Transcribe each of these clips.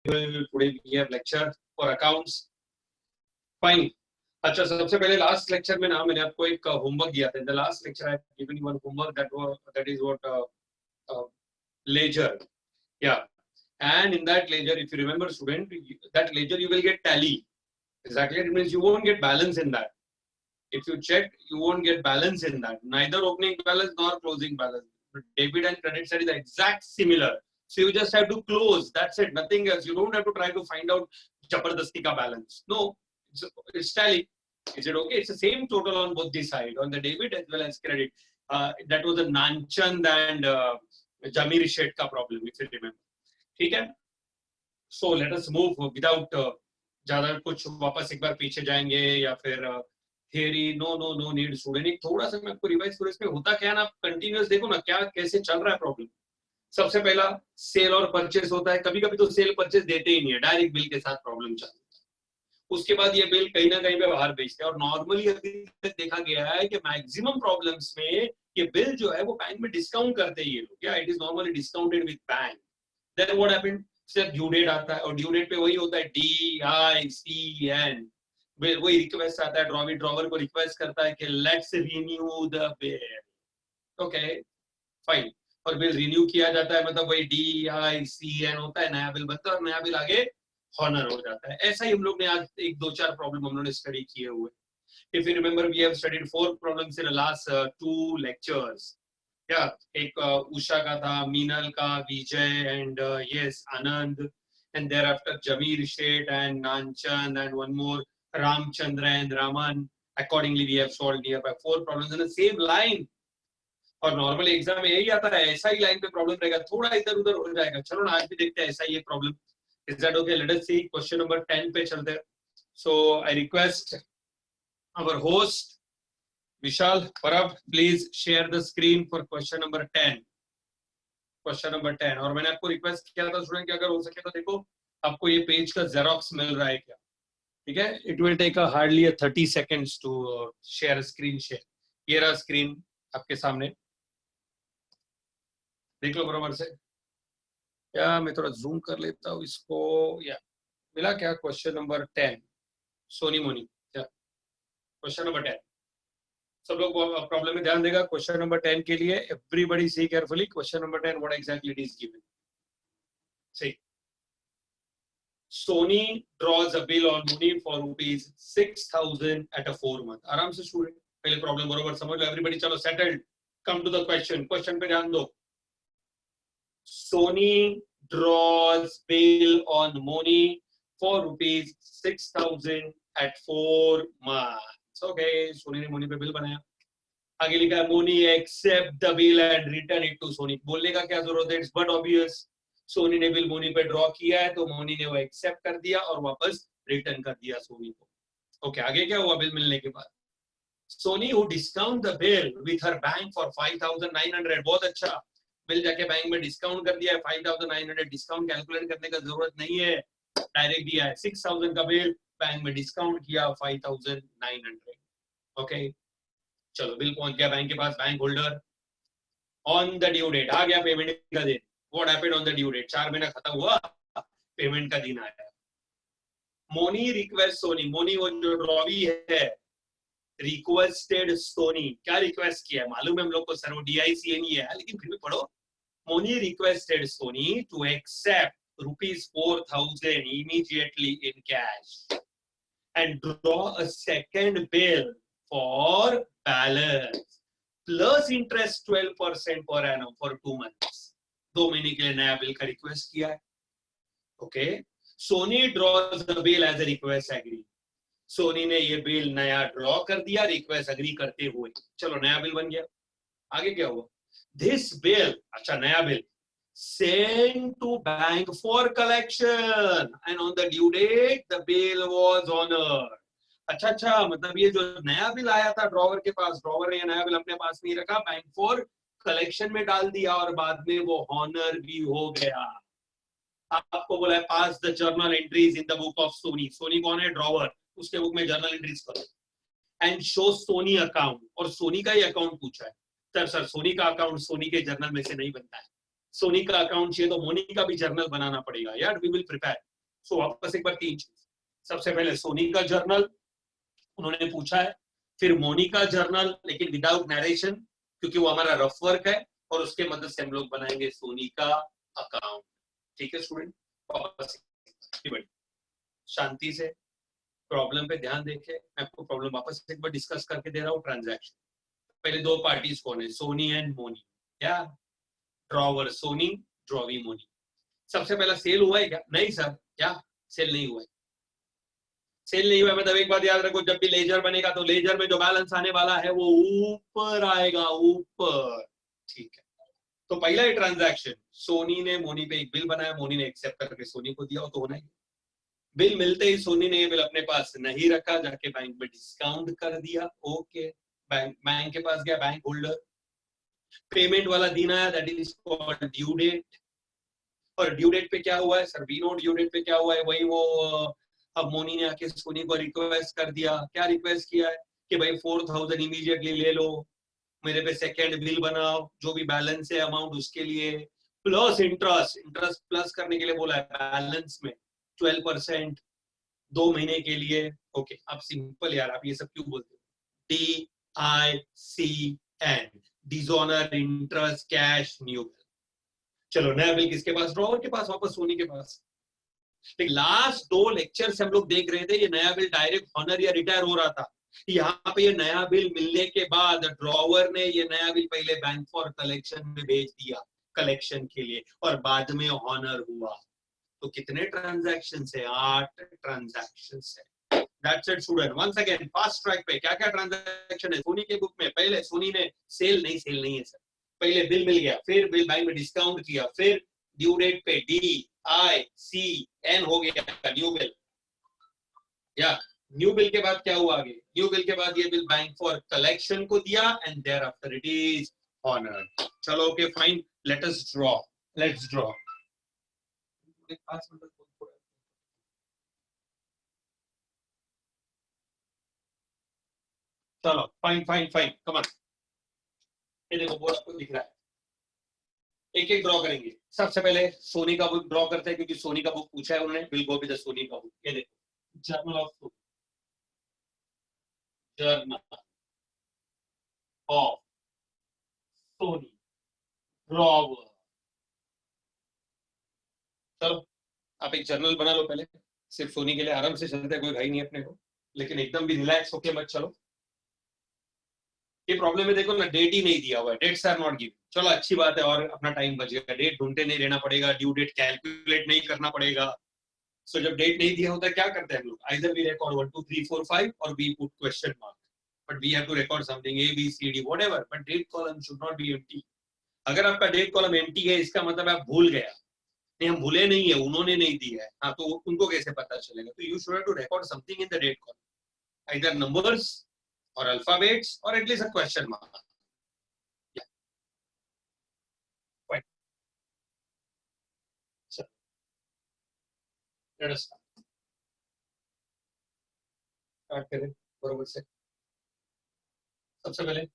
Today we have lecture for accounts. Fine. अच्छा, सबसे पहले लास्ट लेक्चर में ना मैंने आपको एक होमवर्क दिया था. In the last lecture I have given you one homework that is what ledger. Yeah. And in that ledger, if you remember, student, that ledger you will get tally. Exactly, it means you won't get balance in that. If you check, you won't get balance in that. Neither opening balance nor closing balance. But debit and credit side is the exact similar. So you just have to close. That's it. Nothing else. You don't have to try to find out Jabardasti ka balance. No, it's tally. Is it okay? It's the same total on both the side, on the debit as well as credit. That was a Nanchand and Jamir Shet ka problem, if you remember. Okay? So let us move without ज़्यादा कुछ वापस एक बार पीछे जाएंगे या फिर theory no need student. एक थोड़ा सा मैं आपको रिवाइज करूं. इसमें होता क्या है ना, आप कंटिन्यूअस देखो ना क्या कैसे चल रहा है प्रॉब्लम. सबसे पहला सेल और परचेस होता है. कभी कभी तो सेल परचेस देते ही नहीं है, डायरेक्ट बिल के साथ प्रॉब्लम चलता है. उसके बाद ये बिल कहीं ना कहीं पे बाहर बेचते हैं. और नॉर्मली अभी तक देखा गया है कि मैक्सिमम प्रॉब्लम्स में ये बिल जो है वो बैंक में डिस्काउंट करते ही लोग. क्या it is normally discounted with bank. Then what happened, सिर्फ ड्यू डेट आता है और ड्यू डेट पे वही होता है DICN. वही रिक्वेस्ट आता है, ड्रॉवर को रिक्वेस्ट करता है कि let's renew the bill. Okay fine. और बिल रिन्यू किया जाता है, मतलब वही DICN होता है, नया बिल बनता है और नया बिल आगे हॉनर हो जाता है. ऐसा ही हम लोग ने आज एक दो चार प्रॉब्लम हम लोग ने स्टडी किए हुए. If you remember we have studied 4 problems in the last 2 lectures. क्या एक उषा का था, मीनल का, Vijay and yes Anand, and thereafter Jamir Shet and Nanchand and one more Ramchandra and Raman. Accordingly we have solved nearby 4 problems in the same line. और normally exam में यही आता है, ऐसा ही लाइन पे प्रॉब्लम रहेगा, थोड़ा इधर उधर हो जाएगा. चलो ना आज भी देखते हैं ऐसा ही एक problem. Is that okay? Let us see. Question number 10 पे चलते हैं. So I request our host Vishal, Parab, please share the screen for question number 10. Question number 10. और मैंने आपको रिक्वेस्ट किया था स्टूडेंट कि अगर हो सके तो देखो आपको ये पेज का जेरोक्स मिल रहा है क्या. ठीक है, it will take hardly 30 seconds to share screen share. ये रहा स्क्रीन आपके सामने, देख लो बराबर से. या मैं थोड़ा जूम कर लेता हूँ इसको. या मिला क्या? Question number 10 Soni Moni. Question number 10 सब लोग प्रॉब्लम में ध्यान देगा. क्वेश्चन नंबर 10 के लिए everybody see carefully. Question number 10 what exactly it is given. सही. Soni draws a bill on Mooney for rupees 6,000 at a 4 month. आराम से स्टूडेंट पहले प्रॉब्लम बरोबर समझ लो. एवरीबॉडी चलो settled. Come to the question. Question पे ध्यान दो. Soni draws bill on Mooney for rupees 6,000 at 4 months. Okay, Soni ने मोनी पे बिल बनाया. आगे लिखा है Moni accept the bill and return it to Soni. बोलने का क्या जरूरत है, इट्स बट ऑब्वियस. सोनी ने बिल मोनी पे ड्रॉ किया है तो मोनी ने वो एक्सेप्ट कर दिया और वापस रिटर्न कर दिया सोनी को. ओके, आगे क्या हुआ बिल मिलने के बाद. Soni who discount the bill with her bank for 5,900. बहुत अच्छा, बिल जाके बैंक में डिस्काउंट कर दिया है 5,900. डिस्काउंट कैलकुलेट करने का जरूरत नहीं है, डायरेक्ट दिया है. 6,000 का बिल बैंक में डिस्काउंट किया 5,900. ओके चलो बिल पहुंच गया बैंक के पास. Bank holder on the due date आ गया पेमेंट का दिन. What happened on the due date? 4 महीना खत्म हुआ, पेमेंट का दिन आया. मोनी रिक्वेस्ट सोनी. मोनी वो जो ड्रॉवी है, रिक्वेस्टेड सोनी. क्या रिक्वेस्ट किया है मालूम है हम लोग को सर, वो DICN ही है, लेकिन फिर भी पढ़ो. Moni requested Soni to accept ₹4,000 immediately in cash and draw a second bill for balance plus interest 12% per annum for 2 months. 2 महीने के लिए नया बिल का रिक्वेस्ट किया है. Okay, Soni draws the bill as a request agree. Soni ने ये बिल नया ड्रॉ कर दिया रिक्वेस्ट अग्री करते हुए. चलो नया बिल बन गया. आगे क्या हुआ? दिस बिल, अच्छा नया bill, sent to bank for collection and on the due date the bill was honored. अच्छा, मतलब ये जो नया बिल आया था ड्रॉवर के पास, ड्रॉवर ने नया बिल अपने पास नहीं रखा, बैंक फॉर कलेक्शन में डाल दिया और बाद में वो हॉनर भी हो गया. आपको बोला है pass the journal entries in the book of Soni. Soni कौन है? ड्रॉवर. उसके बुक में जर्नल एंट्रीज करो एंड शो सोनी अकाउंट. और सोनी का ही अकाउंट पूछा है. सर सोनी का अकाउंट सोनी के जर्नल में से नहीं बनता है. सोनी का अकाउंट चाहिए तो मोनी का भी जर्नल बनाना पड़ेगा. यार वी विल प्रिपेयर. सो वापस एक बार 3 चीज, सबसे पहले सोनी का जर्नल उन्होंने पूछा है, फिर मोनी का जर्नल लेकिन विदाउट नरेशन, क्योंकि वो हमारा रफ वर्क है, और उसके मदद से हम लोग बनाएंगे सोनी का अकाउंट। ठीक है स्टूडेंट, वापस शांति से प्रॉब्लम पे ध्यान देके मैं आपको प्रॉब्लम वापस एक बार डिस्कस करके दे रहा हूँ। ट्रांजैक्शन पहले दो पार्टीज कौन है, सोनी एंड मोनी, क्या ड्रॉवर सोनी, ड्रॉवी मोनी। सबसे पहला सेल हुआ है क्या? नहीं सर, क्या सेल नहीं हुआ है? सेल नहीं हुआ मतलब एक बात याद रखो, जब भी लेजर बनेगा तो लेजर में जो बैलेंस आने वाला है वो ऊपर आएगा, ऊपर। ठीक है, तो पहला ही ट्रांजैक्शन, सोनी ने मोनी पे एक बिल बनाया, मोनी ने एक्सेप्ट करके सोनी को दिया, वो तो होना ही। बिल मिलते ही सोनी ने ये बिल अपने पास नहीं रखा, जाके बैंक में डिस्काउंट कर दिया। ओके, बैंक के पास गया, बैंक होल्डर पेमेंट वाला दिन आया, that is called due date. और ड्यू डेट पे क्या हुआ है sir? We know due date पे क्या हुआ है, वही वो अब मोनी ने आके सोनी को रिक्वेस्ट कर दिया। क्या रिक्वेस्ट किया है कि भाई 4000 इमीडिएटली ले लो, मेरे पे सेकंड बिल बनाओ, जो भी बैलेंस है अमाउंट उसके लिए, प्लस इंटरेस्ट, इंटरेस्ट प्लस करने के लिए बोला है बैलेंस में 12% 2 महीने के लिए। ओके, आप सिंपल यार, आप ये सब क्यों बोलते हो? DICN, dishonour interest cash new bill. चलो, नया बिल किसके पास? ड्रॉवर के पास, वापस सोनी के पास। लास्ट 2 लेक्चर से हम लोग देख रहे थे ये नया बिल डायरेक्ट ऑनर या रिटायर हो रहा था। यहाँ पे ये नया बिल मिलने के बाद ड्रॉवर ने ये नया बिल पहले बैंक फॉर कलेक्शन में भेज दिया कलेक्शन के लिए, और बाद में ऑनर हुआ। तो कितने ट्रांजैक्शन है? 8 ट्रांजैक्शन है। That's it student, once again fast track पे क्या क्या ट्रांजैक्शन है सोनी के बुक में? पहले सोनी ने सेल नहीं है सर, पहले बिल मिल गया, फिर बिल बैंक में डिस्काउंट किया, फिर ड्यू डेट पे DICN हो गया न्यू बिल। या न्यू बिल के बाद क्या हुआ आगे? न्यू बिल के बाद ये बिल बैंक फॉर कलेक्शन को दिया, and thereafter it is honoured. चलो ओके फाइन, लेट्स ड्रॉ। चलो फाइन, कम ऑन, ये देखो बोर्ड आपको दिख रहा है, एक एक ड्रॉ करेंगे। सबसे पहले सोनी का बुक ड्रॉ करते हैं, क्योंकि सोनी का बुक पूछा है उन्होंने, will go with the Sony का बुक। ये देखो, journal of Soni, journal of Soni, drawer. चलो आप एक जर्नल बना लो पहले, सिर्फ सोनी के लिए, आराम से चलते हैं, कोई भाई नहीं अपने को, लेकिन एकदम भी रिलैक्स होके मत चलो। ये प्रॉब्लम है, देखो ना, डेट ही नहीं दिया हुआ है, डेट्स आर नॉट गिवन। चलो अच्छी बात है, और अपना टाइम बच गया, डेट ढूंढते नहीं रहना पड़ेगा, ड्यू डेट कैलकुलेट नहीं करना पड़ेगा। सो जब डेट नहीं दिया होता क्या करते हैं हम लोग? आइदर वी रिकॉर्ड 1 2 3 4 5 और we put question mark, but we have to record something ABCD whatever, but date column should not be empty. अगर आपका डेट कॉलम एम्प्टी है, इसका मतलब आप भूल गया। नहीं, हम भूले नहीं है, उन्होंने नहीं दिया है। हाँ, तो उनको कैसे पता चलेगा? तो you should have to record something in the date column, either numbers or alphabets or at least a question mark. Yeah. Fine. So, let us start करें बरोबर से। सबसे पहले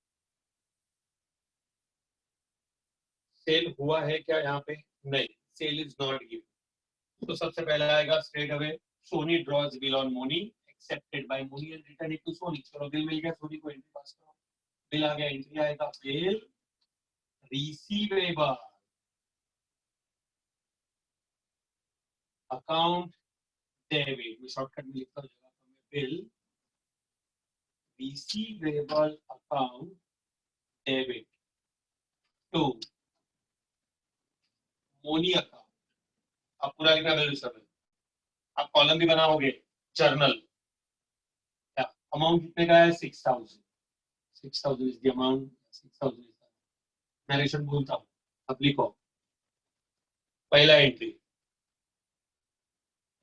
सेल हुआ है क्या यहाँ पे? नहीं, सेल इज नॉट गिवन। तो सबसे पहले आएगा straight away, Soni draws bill on Moni, accepted by Moni and return it to Soni. चलो बिल मिल गया, सोनी को एंट्री पास करो। बिल आ गया, एंट्री आएगा, बिल रिसीवेबल अकाउंट डेबिट, मैं शॉर्टकट में लिखता हूँ जगह पर, bill receivable account debit to Moni account. आप पूरा लिखना बिल रिसीवेबल, आप कॉलम भी बनाओगे, जर्नल, अमाउंट कितने का है? 6000। 6000 is the amount, 6000 is the narration बोलता हूँ, अब लिखो पहला entry,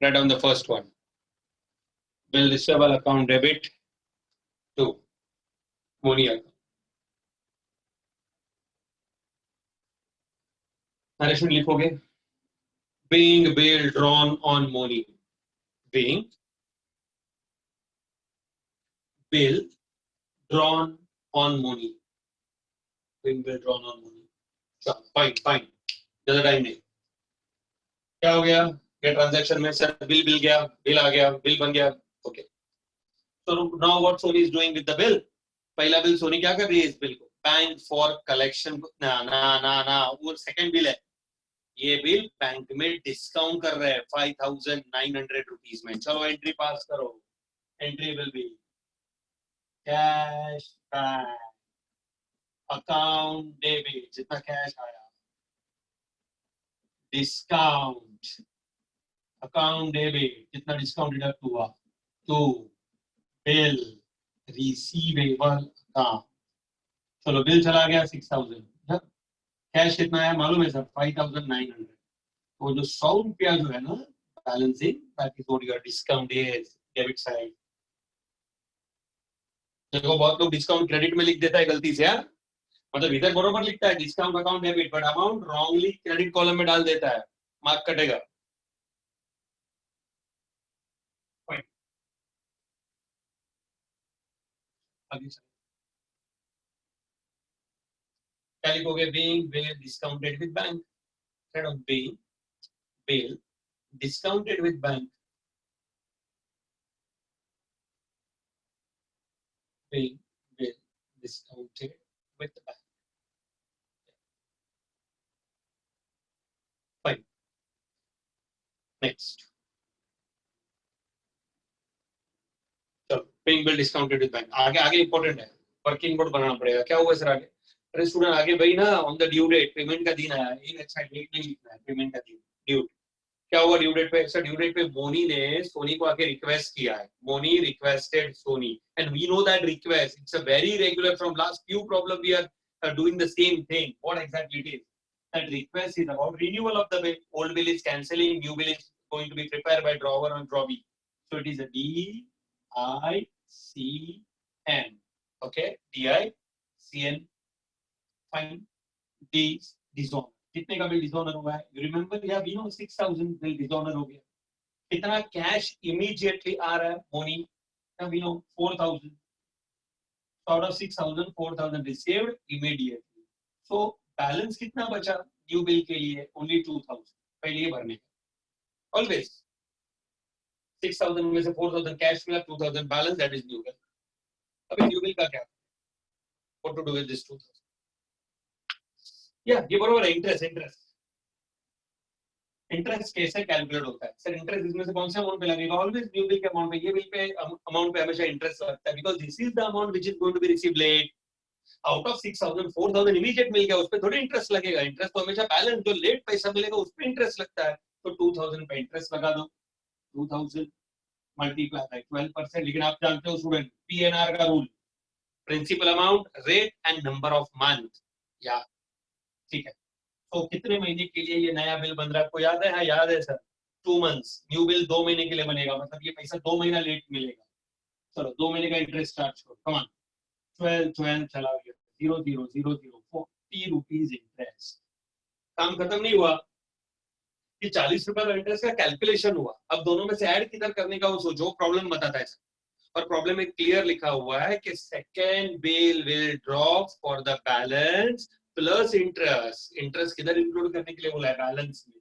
write down the first one, bill receivable account debit to Moni account. Narration लिखोगे, being bill drawn on money, being bill drawn on money, being bill drawn on money। Fine, ज्यादा time नहीं। क्या हो गया? ये ट्रांजैक्शन में sir bill गया, bill आ गया, बिल बन गया, okay. So now what Sony is doing with the bill? पहला बिल सोनी क्या कर रही है इस बिल को? Bank for collection. ना ना ना ना, वो सेकंड बिल है। ये बिल बैंक में डिस्काउंट कर रहे हैं 5,900 रुपीज में। चलो एंट्री पास करो। Entry will be cash bank account debit, जितना कैश आया, डिस्काउंट अकाउंट डेबिट, जितना डिस्काउंट डिडक्ट हुआ, तो बिल रिसीवेबल अकाउंट। चलो बिल चला गया 6,000, कैश कितना है मालूम है सर? 5,900। तो जो 100 रुपया जो है ना balancing, that is what your discount is, debit side. देखो बहुत लोग डिस्काउंट क्रेडिट में लिख देता है गलती से यार, मतलब इधर बरोबर लिखता है discount account debit, but amount wrongly credit column में डाल देता है, मार्क कटेगा। क्या लिखोगे? Being bill discounted with bank, instead of being bill discounted with bank, being bill discounted with the bank. Fine. Next. चलो paying bill discounted with bank, आगे आगे इंपॉर्टेंट है, वर्किंग बोर्ड बनाना पड़ेगा। क्या हुआ सर आगे? अरे स्टूडेंट आगे भाई ना, on the due date, payment का दिन आया, एक अच्छा डेट नहीं लिखना है, पेमेंट का दिन, ड्यू। क्या हुआ ड्यू डेट पे? सर ड्यू डेट पे मोनी ने सोनी को आके रिक्वेस्ट किया है, Moni requested Soni, and we know that request it's a very regular from last few problem we are doing the same thing. What exactly it is? that request is about renewal of the bill. Old bill is cancelling, new bill is going to be prepared by drawer on Drawby. So it is a DICN. Okay, DICN. Fine. D dishonor. कितने का bill dishonour हुआ है? You remember? Yeah, we know 6,000 bill dishonour हो गया। कितना cash immediately आ रहा है Moni? We know 4,000. Out of 6,000, 4,000 received immediately. So balance कितना बचा न्यू बिल के लिए? ओनली 2,000 पहले भरने का। ऑलवेज 6,000 में से 4,000 कैश मिला, 2,000 balance, that is new bill. अभी न्यू बिल का क्या? What to do with this 2,000? या ये बराबर है इंटरेस्ट। इंटरेस्ट कैसे कैलकुलेट होता है सर? इंटरेस्ट इसमें से कौन से अमाउंट पे लगेगा? ऑलवेज न्यू बिल के अमाउंट पे। ये बिल पे अमाउंट पे हमेशा इंटरेस्ट लगता है, because this is the amount which is going to be received late. Out of 6,000 4,000 immediate मिल गया, उस पे थोड़ी इंटरेस्ट लगेगा। इंटरेस्ट तो हमेशा बैलेंस जो लेट पैसा मिलेगा उस पे इंटरेस्ट लगता है। तो 2,000 पे इंटरेस्ट लगा दो, 2,000 मल्टीप्लाई बाय 12%। लेकिन आप जानते हो स्टूडेंट, पीएनआर का rule, principal amount, rate and number of month. या ठीक है, तो कितने महीने के लिए ये नया बिल बन रहा है आपको याद है? हाँ याद है सर, 2 मंथ्स। न्यू बिल 2 महीने के लिए बनेगा, मतलब ये पैसा 2 महीना लेट मिलेगा। चलो 2 महीने का इंटरेस्ट चार्ज करो, कम ऑन। 12 चला गया, 0,0,0,0, 40 रुपीज इंटरेस्ट। काम खत्म नहीं हुआ कि 40 रुपए का इंटरेस्ट का कैलकुलेशन हुआ। अब दोनों में से ऐड किधर करने का वो सोचो, प्रॉब्लम बताता है। और प्रॉब्लम में क्लियर लिखा हुआ है कि second bill will drop for the balance plus interest. Interest किधर इंक्लूड करने के लिए बोला है? बैलेंस में।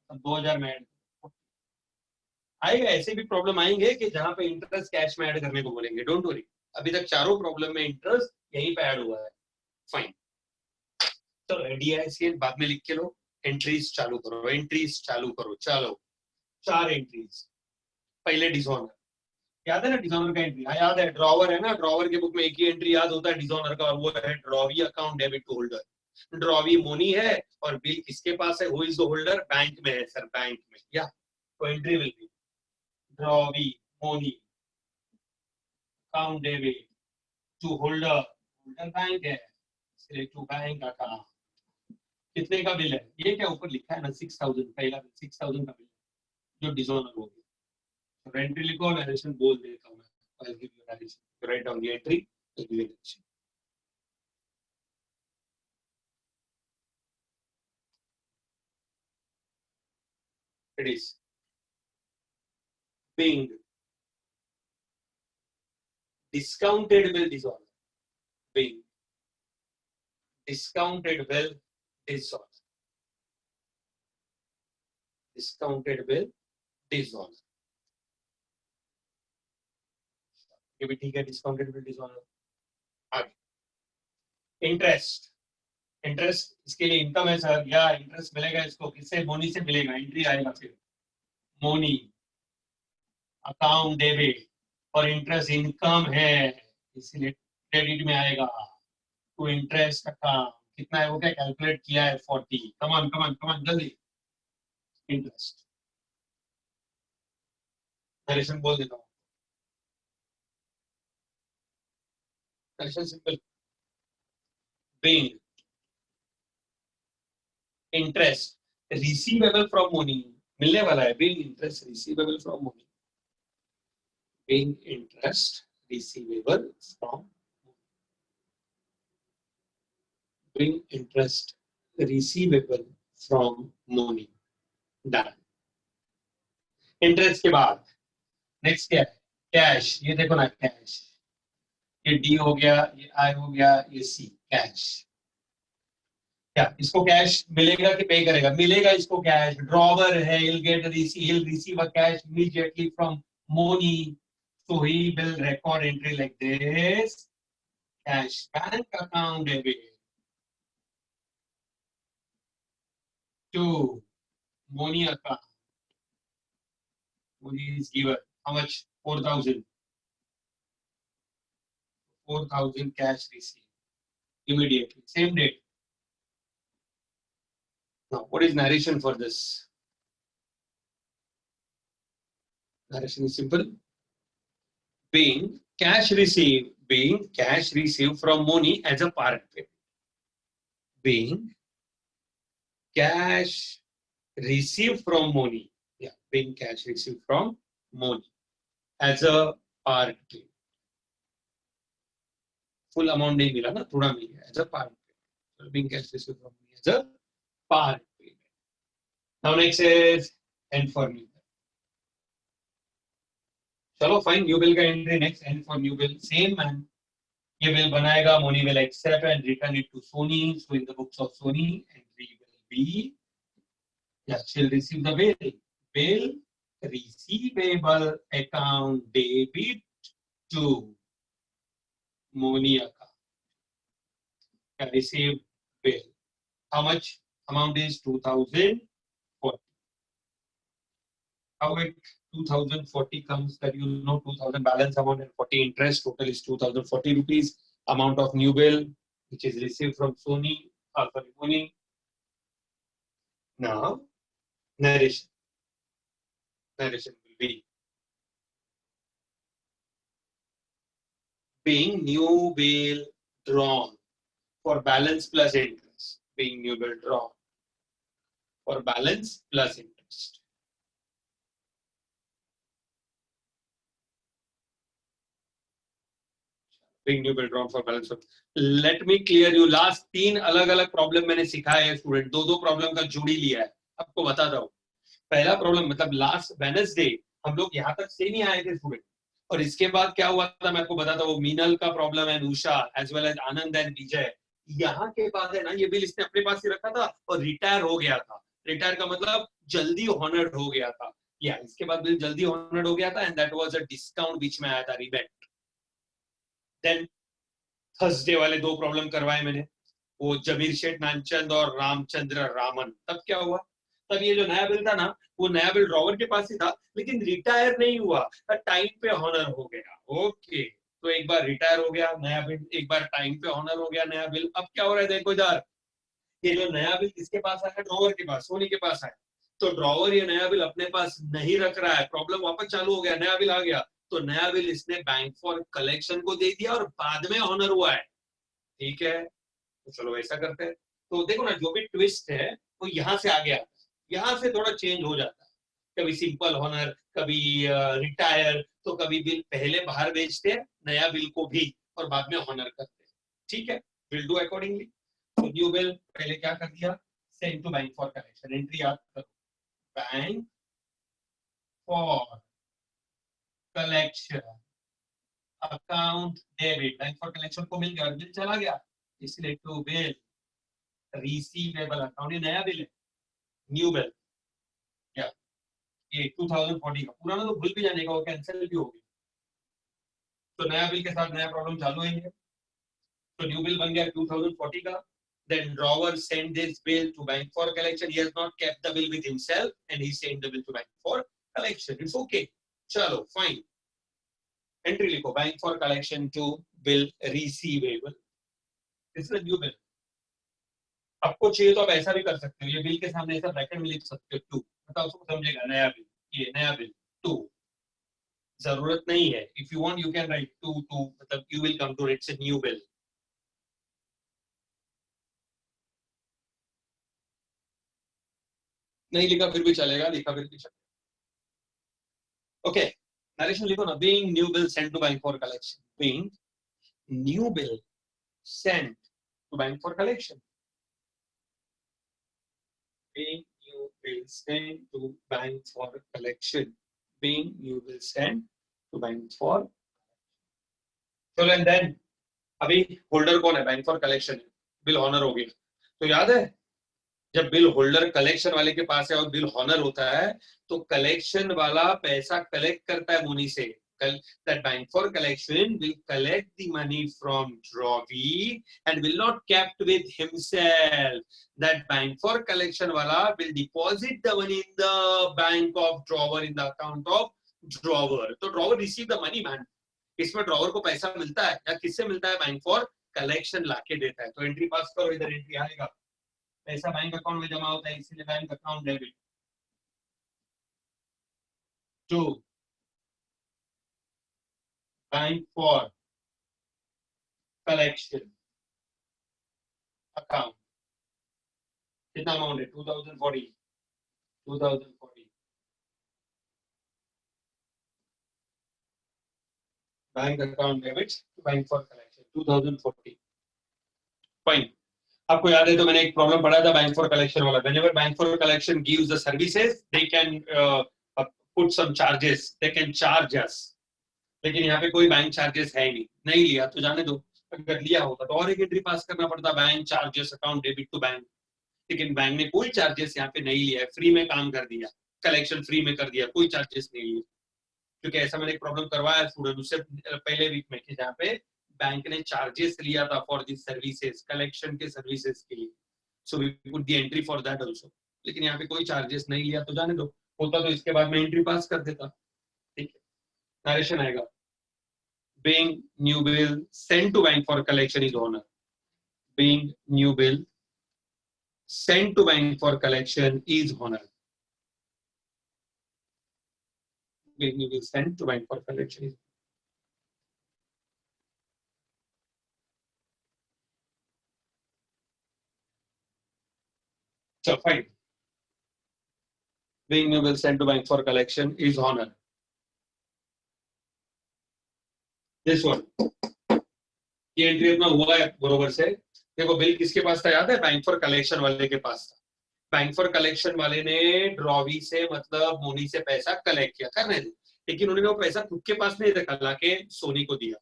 अब 2,000 में ऐड आएगा। ऐसे भी प्रॉब्लम आएंगे कि जहां पे इंटरेस्ट कैश में ऐड करने को बोलेंगे, डोंट वरी। अभी तक चारों प्रॉब्लम में इंटरेस्ट यहीं पे ऐड हुआ है। फाइन, चलो डीआईसीएन बाद में लिख के लो, एंट्रीज चालू करो, एंट्रीज चालू करो। चलो 4 एंट्रीज। पहले डिसऑनर, याद है ना डिसऑनर का एंट्री? हाँ याद है, ड्रॉवर है ना, ड्रॉवर के बुक में एक ही एंट्री याद होता है डिसऑनर का, और वो है drawee account debit to holder. Drawee Moni है और बिल किसके पास है? Who is the holder? Bank में है सर, बैंक में। या तो entry will be drawee Moni account debit to holder, holder bank है इसलिए टू बैंक अकाउंट। कितने का बिल है? ये क्या ऊपर लिखा है ना 6,000, पहला 6,000 का बिल जो डिसऑनर हो गया। एंट्री लिखो, नरेशन बोल देता हूं मैं। I'll give you narration. You write down the entry, I'll give you narration. It is being discounted bill disorder. Being discounted bill disorder. Discounted bill dishonour, ये भी ठीक है, डिस्काउंटेड बिल डिसऑनर। आगे इंटरेस्ट, इंटरेस्ट इसके लिए income है sir, या interest मिलेगा इसको किससे, मोनी से मिलेगा, एंट्री आएगा फिर मोनी अकाउंट डेबिट, और इंटरेस्ट इनकम है इसलिए क्रेडिट में आएगा टू इंटरेस्ट अकाउंट। कितना है वो, क्या कैलकुलेट किया है 40। कमान कमान कमान जल्दी, इंटरेस्ट नरेशन बोल देता हूँ, narration simple, being interest receivable from money, मिलने वाला है, being interest receivable from money, being interest receivable from, being interest receivable from money, done। Interest के बाद नेक्स्ट क्या है, कैश। ये देखो ना कैश, ये डी हो गया, ये आई हो गया, ये सी, कैश। क्या इसको कैश मिलेगा कि पे करेगा, मिलेगा इसको कैश, ड्रॉवर है, he'll receive a cash immediately from money, so he will record entry like this, cash bank account debit to money account, money is given how much, 4,000 cash received immediately, same date. Now what is narration for this? Narration is simple, being cash received from money as a part payment, being cash received from money, being cash received from money as a part payment, full amount नहीं मिला ना, थोड़ा मिल गया, as a part payment, being cash received from money as a part payment. Now next is end for new bill. चलो फाइन, new bill का entry next, and for new bill same man, ये bill बनाएगा, Moni will accept and return it to Soni, so in the books of Soni entry will be, she'll receive the bill receivable account debit to money account, received bill, how much amount is 2040, how it 2040 comes, that you know 2000 balance amount and 40 interest, total is 2040 rupees, amount of new bill which is received from Sony, sorry, Money. Now narration will be, being new bill drawn for balance plus interest, being new bill drawn for balance plus interest, being new bill drawn for balance. Let me clear you, last 3 अलग अलग problem मैंने सिखाया है student, दो problem का जोड़ी लिया है, आपको बताता हूँ। पहला प्रॉब्लम मतलब लास्ट वेडनेसडे हम लोग यहाँ तक से नहीं आए थे स्टूडेंट, और इसके बाद क्या हुआ था मैं आपको बताता हूँ, मीनल का प्रॉब्लम है, Usha as well as Anand and Vijay, यहाँ के बाद है ना, ये बिल इसने अपने पास ही रखा था और रिटायर हो गया था, रिटायर का मतलब जल्दी ऑनर्ड हो गया था, या इसके बाद बिल जल्दी ऑनर्ड हो गया था, and that was a discount बीच में आया था, रिबेट। देन थर्सडे वाले 2 प्रॉब्लम करवाए मैंने, वो जमीर शेठ नानचंद और रामचंद्र रामन, तब क्या हुआ, तब ये जो नया बिल था ना, वो नया बिल ड्रॉवर के पास ही था, लेकिन रिटायर नहीं हुआ, टाइम पे ऑनर हो गया। ओके, तो एक बार रिटायर हो गया नया बिल, एक बार टाइम पे ऑनर हो गया नया बिल। अब क्या हो रहा है देखो इधर, ये जो नया बिल किसके पास आया, ड्रॉवर के पास, सोनी के पास आया, तो ड्रॉवर ये नया बिल अपने पास नहीं रख रहा है, प्रॉब्लम वापस चालू हो गया, नया बिल आ गया, तो नया बिल इसने बैंक फॉर कलेक्शन को दे दिया और बाद में ऑनर हुआ है। ठीक है, तो चलो ऐसा करते हैं। तो देखो ना, जो भी ट्विस्ट है वो यहाँ से आ गया, यहाँ से थोड़ा चेंज हो जाता है, कभी सिंपल ऑनर, कभी रिटायर, तो कभी बिल पहले बाहर भेजते हैं नया बिल को भी और बाद में ऑनर करते हैं। ठीक है, विल डू अकॉर्डिंगली। तो न्यू बिल पहले क्या कर दिया, send to bank for collection, entry याद करो, bank for collection account debit, bank for collection को मिल गया, बिल चला गया, इसलिए टू बिल रिसीवेबल अकाउंट, ये नया बिल है, न्यू बिल, क्या ये 2040 का पुराना तो भूल भी जाने का, वो कैंसिल भी हो गया, तो नया बिल के साथ नया प्रॉब्लम चालू है। तो न्यू बिल बन गया 2040 का. Then drawer sent this bill to bank for collection. He has not kept the bill with himself and he sent the bill to bank for collection. It's okay. Chalo, fine. Entry लिखो, bank for collection to bill receivable. This is a new bill. आपको चाहिए तो आप ऐसा भी कर सकते हो, ये बिल के सामने ऐसा ब्रैकेट में लिख सकते हो टू, मतलब उसको समझेगा नया बिल, ये नया बिल टू. जरूरत नहीं है, if you want you can write two two, मतलब you will come to it's a new bill. नहीं लिखा फिर भी चलेगा, लिखा फिर भी चलेगा. ओके, नरेशन लिखो ना, being new bill sent to bank for collection. Being new bill sent to bank for collection. Being new bill sent to bank for collection. Being new bill sent to bank for. So and then अभी holder कौन है? Bank for collection, bill honour हो गया. तो याद है जब bill holder collection वाले के पास है और बिल ऑनर होता है तो कलेक्शन वाला पैसा कलेक्ट करता है मुनी से. That bank for collection will collect the money from drawee and will not kept with himself. That bank for collection wala will deposit the money in the bank of drawer in the account of drawer. तो drawer receive the money man. इसमें drawer को पैसा मिलता है या किससे मिलता है? बैंक फॉर कलेक्शन लाके देता है. तो एंट्री पास करो, इधर एंट्री आएगा, पैसा बैंक अकाउंट में जमा होता है, इसीलिए bank account debit to bank for collection account. कितना अमाउंट है? 2040. 2040 bank account debit to bank for collection 2040. Fine. आपको याद है तो मैंने एक प्रॉब्लम पढ़ा था बैंक फॉर कलेक्शन वाला. Whenever bank for collection gives the services they can put some charges, they can charge us. लेकिन यहाँ पे कोई बैंक चार्जेस है ही नहीं, नहीं लिया तो जाने दो. अगर लिया होता तो और एक एंट्री पास करना पड़ता, bank charges account debit to bank. लेकिन बैंक ने कोई चार्जेस यहाँ पे नहीं लिया है, फ्री में काम कर दिया, कलेक्शन फ्री में कर दिया, कोई चार्जेस नहीं लिया. क्योंकि ऐसा मैंने एक प्रॉब्लम करवाया स्टूडेंट उससे पहले वीक में कि जहाँ पे बैंक ने चार्जेस लिया था फॉर दिस सर्विसेज, कलेक्शन के सर्विसेज के लिए. So we put the entry for that also. लेकिन यहाँ पे कोई चार्जेस नहीं लिया तो जाने दो, होता तो इसके बाद मैं एंट्री पास कर देता. ठीक है, नरेशन आएगा. Being new bill sent to bank for collection is honor. Being new bill sent to bank for collection is honor. Being new bill sent to bank for collection is. So fine. Being new bill sent to bank for collection is honor. This one. ये entry अपना हुआ है बरोबर से. देखो bill किसके पास था याद है? बैंक फॉर कलेक्शन वाले के पास था. बैंक फॉर कलेक्शन वाले ने ड्रॉवी से मतलब मोनी से पैसा कलेक्ट किया, करने दे. लेकिन उन्होंने वो पैसा खुद के पास नहीं रखा, लाके सोनी को दिया.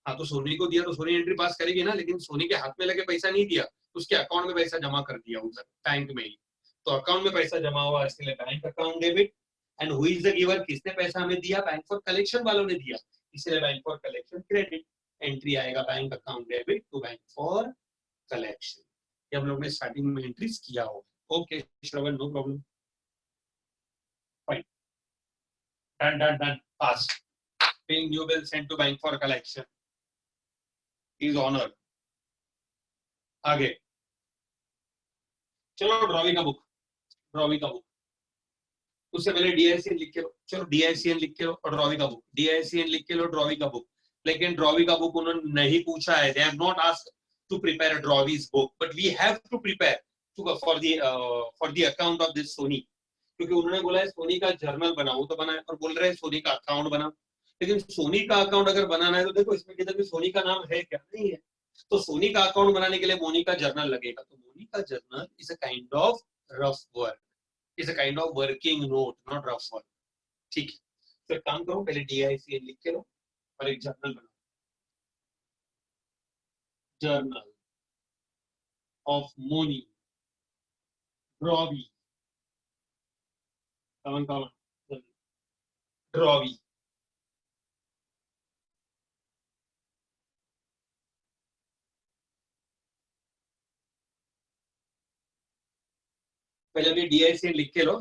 हाँ तो सोनी को दिया तो सोनी एंट्री पास करेगी ना, लेकिन सोनी के हाथ में लगे पैसा नहीं दिया, उसके अकाउंट में पैसा जमा कर दिया उधर बैंक में ही. तो अकाउंट में पैसा जमा हुआ, इसलिए bank account debit. And who is the giver? किसने पैसा हमें दिया? बैंक फॉर कलेक्शन वालों ने दिया, इसलिए bank for collection credit. Entry आएगा bank account debit to bank for collection. ये हम लोग ने स्टार्टिंग में एंट्रीज किया होगा. Okay Shravan, no problem. Fine, done done done, pass. Being new bill sent to bank for collection is honor. आगे चलो ड्रॉवी का बुक, ड्रॉवी का बुक. उससे पहले डीआईसीएन लिख के लो. चलो डीआईसीएन लिख के लो और ड्रॉवी का बुक. डीआईसीएन लिख के लो, ड्रॉवी का बुक. लेकिन ड्रॉवी का बुक उन्होंने नहीं पूछा है. They have not asked to prepare a Drawie's book, but we have to prepare for the account of this Sony. क्योंकि उन्होंने बोला है सोनी का जर्नल बनाओ, तो बना है, और बोल रहे हैं सोनी का अकाउंट बना. लेकिन सोनी का अकाउंट अगर बनाना है तो देखो इसमें किधर भी सोनी का नाम है क्या? नहीं है. तो सोनी का अकाउंट बनाने के लिए मोनी का जर्नल लगेगा. तो मोनी का journal is a kind of rough work, is a kind of working note, not rough work. ठीक है, तो काम करो, पहले डीआईसीएन लिख के लो और एक जर्नल बनाओ. Journal of Moni drawee. कवन कवन ड्रॉवी। पहले भी DICN लिख के लो,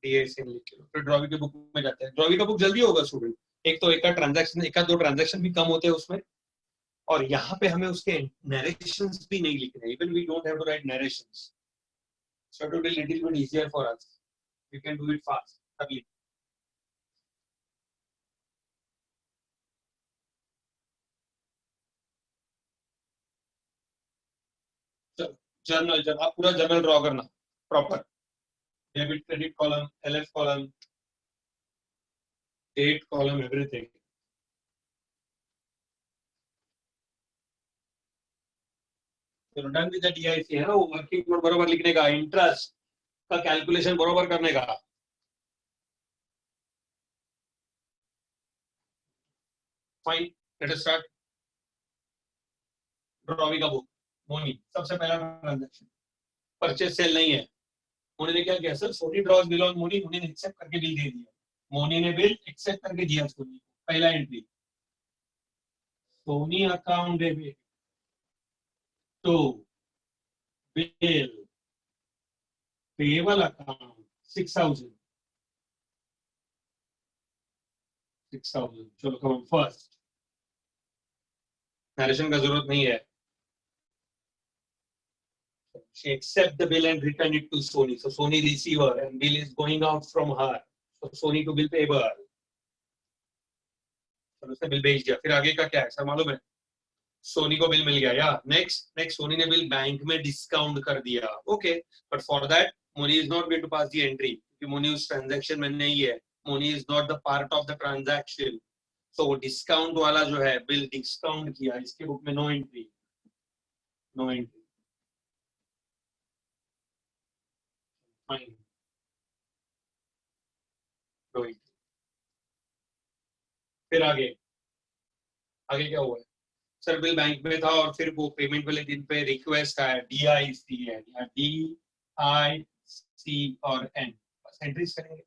DICN लिख के लो, फिर ड्रॉवी के बुक में जाते हैं। ड्रॉवी का बुक जल्दी होगा स्टूडेंट, एक तो एक का ट्रांजैक्शन, एक का दो ट्रांजैक्शन भी कम होते हैं उसमें, और यहाँ पे हमें उसके नरेशंस भी नहीं लिखने, even we don't have to write narrations, so it will be little bit easier for us, we can do it fast early. Journal आप पूरा जर्नल ड्रॉ करना proper, debit credit column, LF column, date column, everything. तो done with the DIC है ना, वो working note बराबर लिखने का, इंटरेस्ट का कैलकुलेशन बराबर करने का। Fine, let us start. Drawee का बुक, मोनी सबसे पहला ट्रांजैक्शन, परचेज सेल नहीं है। मोनी ने क्या किया sir, Soni draws bill on Moni, Moni ने एक्सेप्ट करके बिल दे दिया, मोनी ने बिल एक्सेप्ट करके दिया सोनी। पहला entry, Soni account debit to bill payable account 6,000। चलो कम फर्स्ट, नरेशन का जरूरत नहीं है। She accept the bill and return it to Sony. So Sony receiver and bill is going out from her. So Sony to bill payable. तो उसने bill भेज दिया। फिर आगे का क्या है सर मालूम है? सोनी को बिल मिल गया या नेक्स्ट सोनी ने बिल बैंक में डिस्काउंट कर दिया। Okay, but for that Moni is not going to pass the entry, क्योंकि मोनी उस ट्रांजैक्शन में नहीं है, Moni is not the part of the transaction. सो वो डिस्काउंट वाला जो है बिल डिस्काउंट किया, इसके बुक में no entry, no entry. Fine, no entry. फिर आगे क्या हुआ है सर? बिल बैंक में था और फिर वो पेमेंट वाले दिन पे रिक्वेस्ट आया DICN या DIC और N, बस एंट्रीज करेंगे।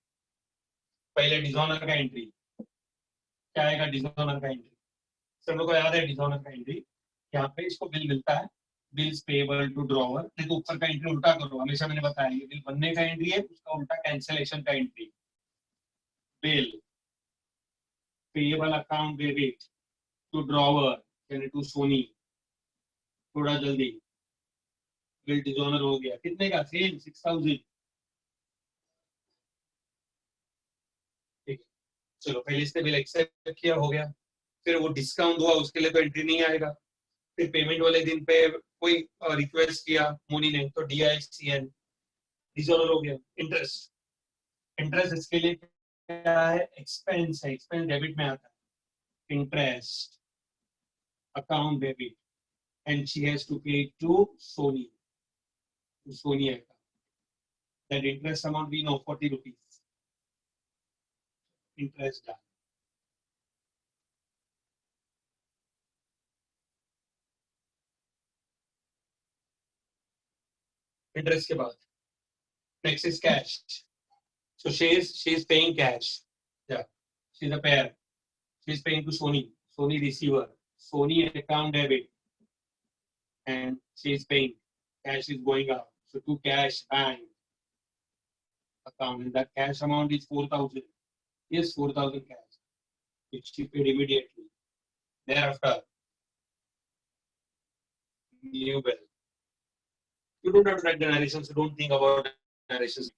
पहले डिजोनर का एंट्री क्या आएगा? डिजोनर का एंट्री सब लोगों को याद है, डिजोनर का एंट्री यहाँ पे इसको बिल मिलता है, बिल्स पेबल टू ड्रॉवर। देखो ऊपर का एंट्री उल्टा करो, हमेशा मैंने बताया ये बिल बनने का एंट्री है, उसका उल्टा कैंसिलेशन का entry. Bill payable account debit to drawer यानी टू सोनी, थोड़ा जल्दी बिल डिजोनर हो गया, कितने का? सेम 6,000। ठीक है, चलो पहले इसने बिल एक्सेप्ट किया, हो गया। फिर वो डिस्काउंट हुआ, उसके लिए तो एंट्री नहीं आएगा। फिर पेमेंट वाले दिन पे कोई रिक्वेस्ट किया मोनी ने, तो DICN डिजोनर हो गया। इंटरेस्ट, इंटरेस्ट इसके लिए क्या है? एक्सपेंस है, एक्सपेंस डेबिट में आता है। Interest account debit and she has to pay to Sony. To Sony account. That interest amount we know 40 rupees. Interest done. Interest के बाद next is cash. So she is paying cash. Yeah, she's a payer. She is paying to Sony. Sony receiver. Sony account debit. And she is paying. Cash is going out. So to cash bank account, and that cash amount is 4,000. Yes, 4,000 cash, which she paid immediately. Thereafter, new bill. You don't have to write the narrations. So don't think about narrations.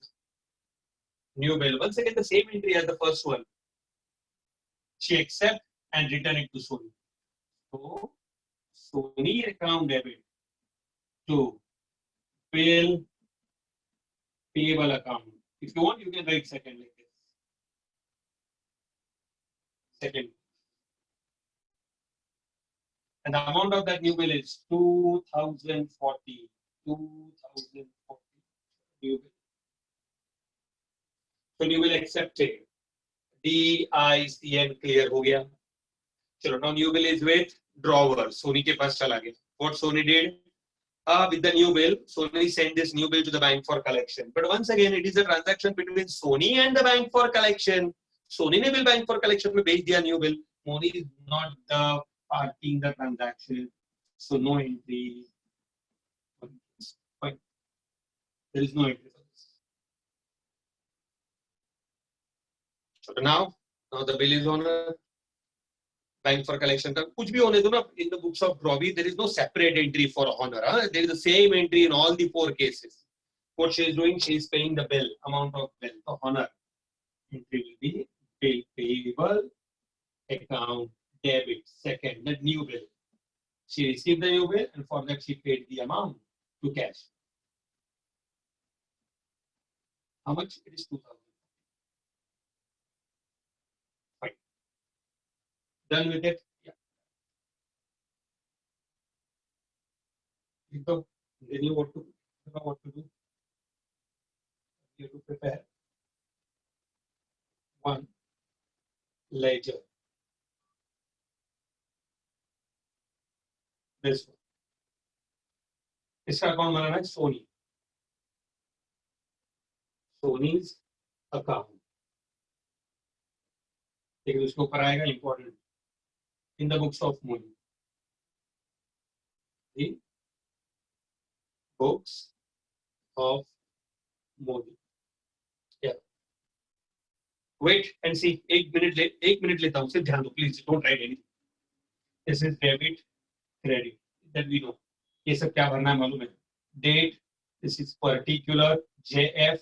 New bill. Once again, the same entry as the first one. She accept and return it to Sony. So Sony account debit to bill payable account. If you want, you can write second like this. Second. And the amount of that new bill is 2,040. 2,040 new bill. So new bill accepted. DICN clear हो गया. चलो, now new bill is with drawer. Sony के पास चला गया. What Sony did? With the new bill, Sony sent this new bill to the bank for collection. But once again, it is a transaction between Sony and the bank for collection. Soni ने bill bank for collection में भेज दिया new bill. Moni is not the party in the transaction, so no entry. Fine. There is no entry for this. So now the bill is on a bank for collection. का कुछ भी होने दो ना, in the books of Robbie there is no separate entry for honor. There is the same entry in all the 4 cases. What she is doing, she is paying the bill, amount of bill. So honor entry will be bill payable, account debit. Second, the new bill. She received the new bill and for that she paid the amount to cash. How much? It is 2,000. Fine. Done with it? Yeah. So, then you what to do? You have to prepare one ledger. This one. इसका account बनाना है Soni. Soni's account. लेकिन उसके ऊपर आएगा important, in the books of Moni. The books of Moni. Yeah. Wait and see. एक minute लेता हूँ, सिर्फ ध्यान दो please. Don't write anything. This is debit credit, that we know. ये सब क्या भरना है मालूम है? Date. This is particular JF.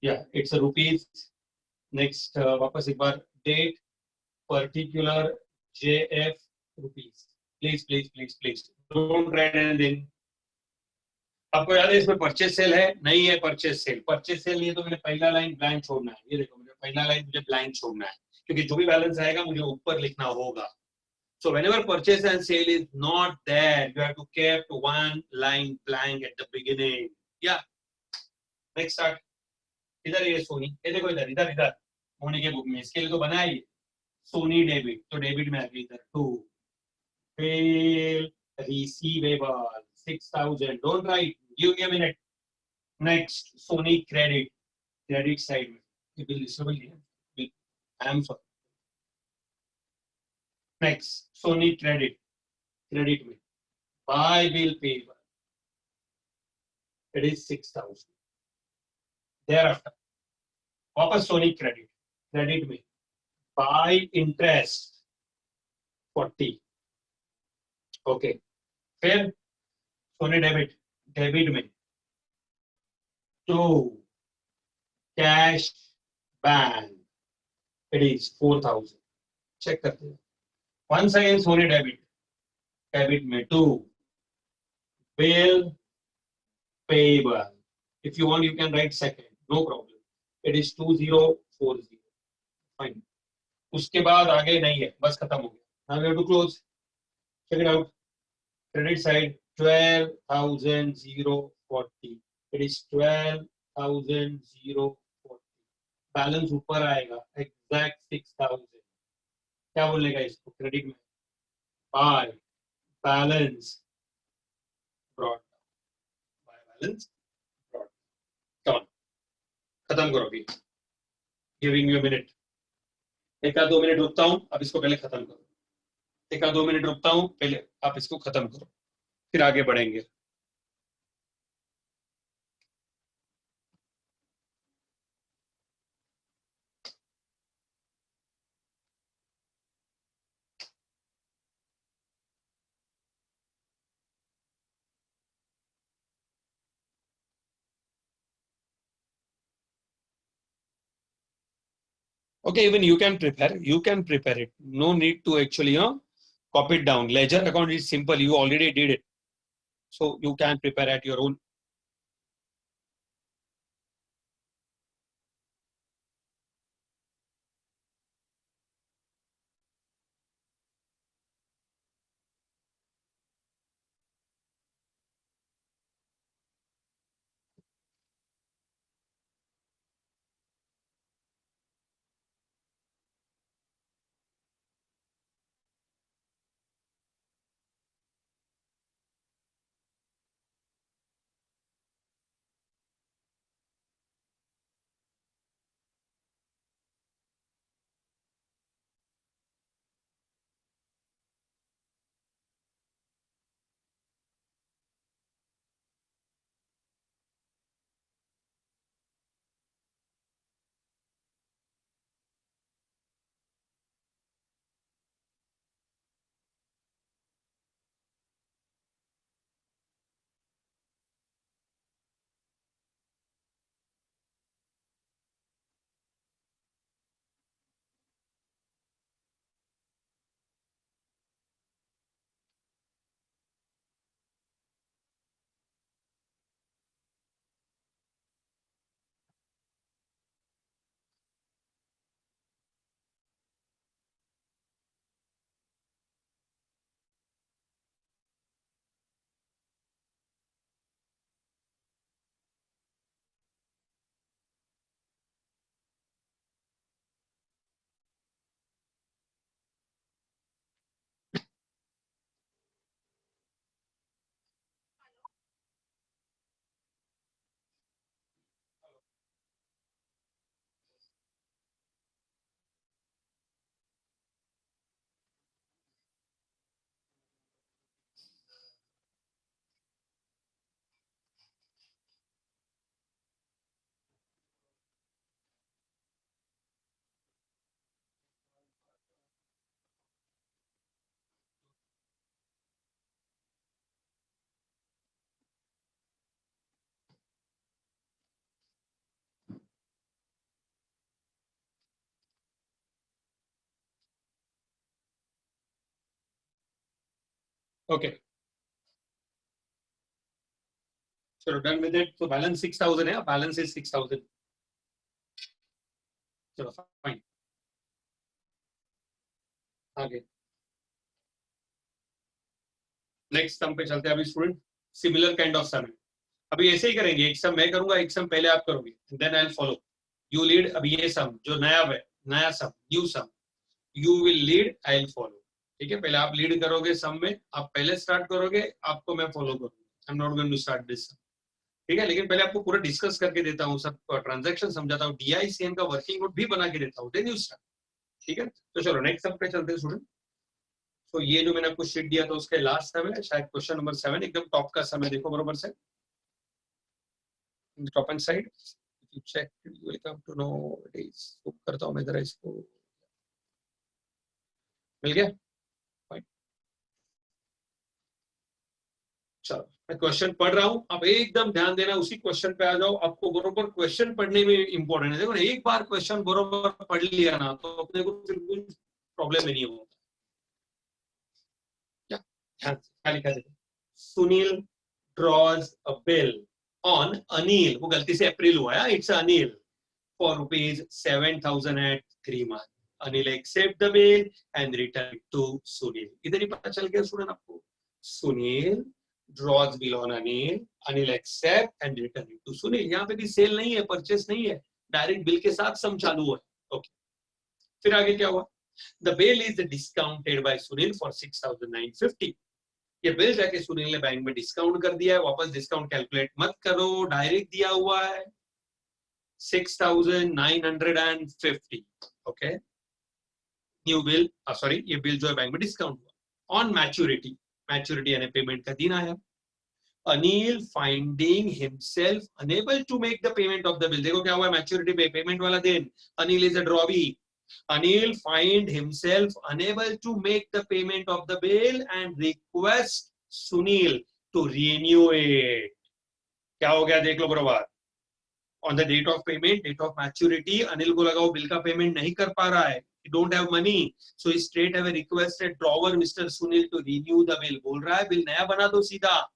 या इट्स रुपीज. नेक्स्ट वापस एक बार. Date particular JF rupees. Please please please please don't write anything. आपको याद है इसमें परचेज सेल है? नहीं है परचेज सेल. परचेज सेल ये तो मैंने पहला लाइन ब्लैंक छोड़ना है. ये देखो, मुझे पहला लाइन मुझे ब्लैंक छोड़ना है, क्योंकि जो भी बैलेंस आएगा मुझे ऊपर लिखना होगा. So whenever purchase and sale is not there, you have to keep one line blank at the beginning. Yeah. Next start. इधर ये सोनी. ये देखो इधर इधर इधर मोनी के बुक में इसके लिए तो बना है सोनी डेबिट. तो डेबिट में आ गई इधर 2. Bill receivable 6,000. Don't write. Give me a minute. Next, Sony credit. Credit side में ये bill receivable नहीं है. I am sorry. Next, Sony credit. Credit में buy bill payable. It is 6,000. Thereafter, वापस Sony credit. Credit में buy interest 40. Okay. फिर Sony debit. Debit में to cash bank. It is 4,000. Check करते हैं. Once again Sony debit. Debit में to bill payable. If you want, you can write second. No problem. It is 2040. Fine. उसके बाद आगे नहीं है, बस खत्म हो गया. Now we have to close. Check it out. Credit side 12,040. It is 12,040. Balance ऊपर आएगा एग्जैक्ट 6,000. क्या बोलेगा इसको क्रेडिट में? By balance brought. By balance brought. कम खत्म करो अभी. Giving you a minute. एक आध 2 मिनट रुकता हूं, अब इसको पहले खत्म करो. एक आध 2 मिनट रुकता हूं, पहले आप इसको खत्म करो, फिर आगे बढ़ेंगे. Okay, even you can prepare it. No need to actually copy it down. Ledger account is simple, you already did it, so you can prepare at your own. Okay, चलो डन विद इट। तो balance 6000 है, balance is 6000। चलो fine, आगे next sum पे चलते हैं अभी student. Similar kind of some है, अभी ऐसे ही करेंगे, एक सम मैं करूंगा, एक सम पहले आप करोगे, then I will follow, you lead. अभी ये सम जो नया है, नया sum, new sum, you will lead, I will follow. ठीक है, पहले आप लीड करोगे सम में, आप पहले स्टार्ट करोगे, आपको मैं फॉलो करूंगा। I am not going to start this sum, ठीक है। लेकिन पहले आपको पूरा डिस्कस करके देता हूँ, सब ट्रांजैक्शन समझाता हूँ, डीआईसीएन का वर्किंग नोट भी बना के देता हूँ, देन यू स्टार्ट। ठीक है, तो चलो नेक्स्ट सम पे चलते हैं स्टूडेंट। तो ये जो मैंने आपको शीट दिया था उसके लास्ट सम है, शायद क्वेश्चन नंबर 7, एकदम टॉप का सम है, देखो बरोबर से, top and side, you check, you will come to know it is। करता हूँ मैं जरा इसको, मिल गया। चलो मैं क्वेश्चन पढ़ रहा हूँ, अब एकदम ध्यान देना, उसी क्वेश्चन पे आ जाओ। आपको बरोबर क्वेश्चन पढ़ने में इंपॉर्टेंट है। देखो एक बार क्वेश्चन बरोबर पढ़ लिया ना, तो अपने को फिर कोई प्रॉब्लम नहीं होता। क्या ध्यान से क्या लिखा है, Sunil draws a bill on Anil, वो गलती से अप्रैल हुआ है, it's Anil, for rupees 7,000 at 3 months. Anil accept the bill and return it to Sunil. इधर ही पता चल गया स्टूडेंट आपको, Sunil draws bill on Anil, Anil accept and return it to Sunil। यहाँ पे भी सेल नहीं है, परचेस नहीं है, डायरेक्ट बिल के साथ सम चालू है। ओके, फिर आगे क्या हुआ, the bill is discounted by Sunil for 6,950। ये बिल जाके सुनील ने बैंक में डिस्काउंट कर दिया है, वापस डिस्काउंट कैलकुलेट मत करो, डायरेक्ट दिया हुआ है 6,950। ओके, न्यू बिल, सॉरी ये बिल जो है बैंक में डिस्काउंट हुआ ऑन मैच्योरिटी, मैच्योरिटी यानी पेमेंट का दिन आया। Anil finding himself unable to make the payment of the bill, देखो क्या हुआ, मैच्योरिटी पे पेमेंट वाला दिन, Anil is a drawee. Anil find himself unable to make the payment of the bill and request Sunil to renew it। क्या हो गया देख लो बरोबर, on the date of payment, date of maturity, Anil को लगा वो बिल का पेमेंट नहीं कर पा रहा है, he don't have money, so he straight away requested drawer Mr. Sunil to renew the bill। बोल रहा है बिल नया बना दो सीधा।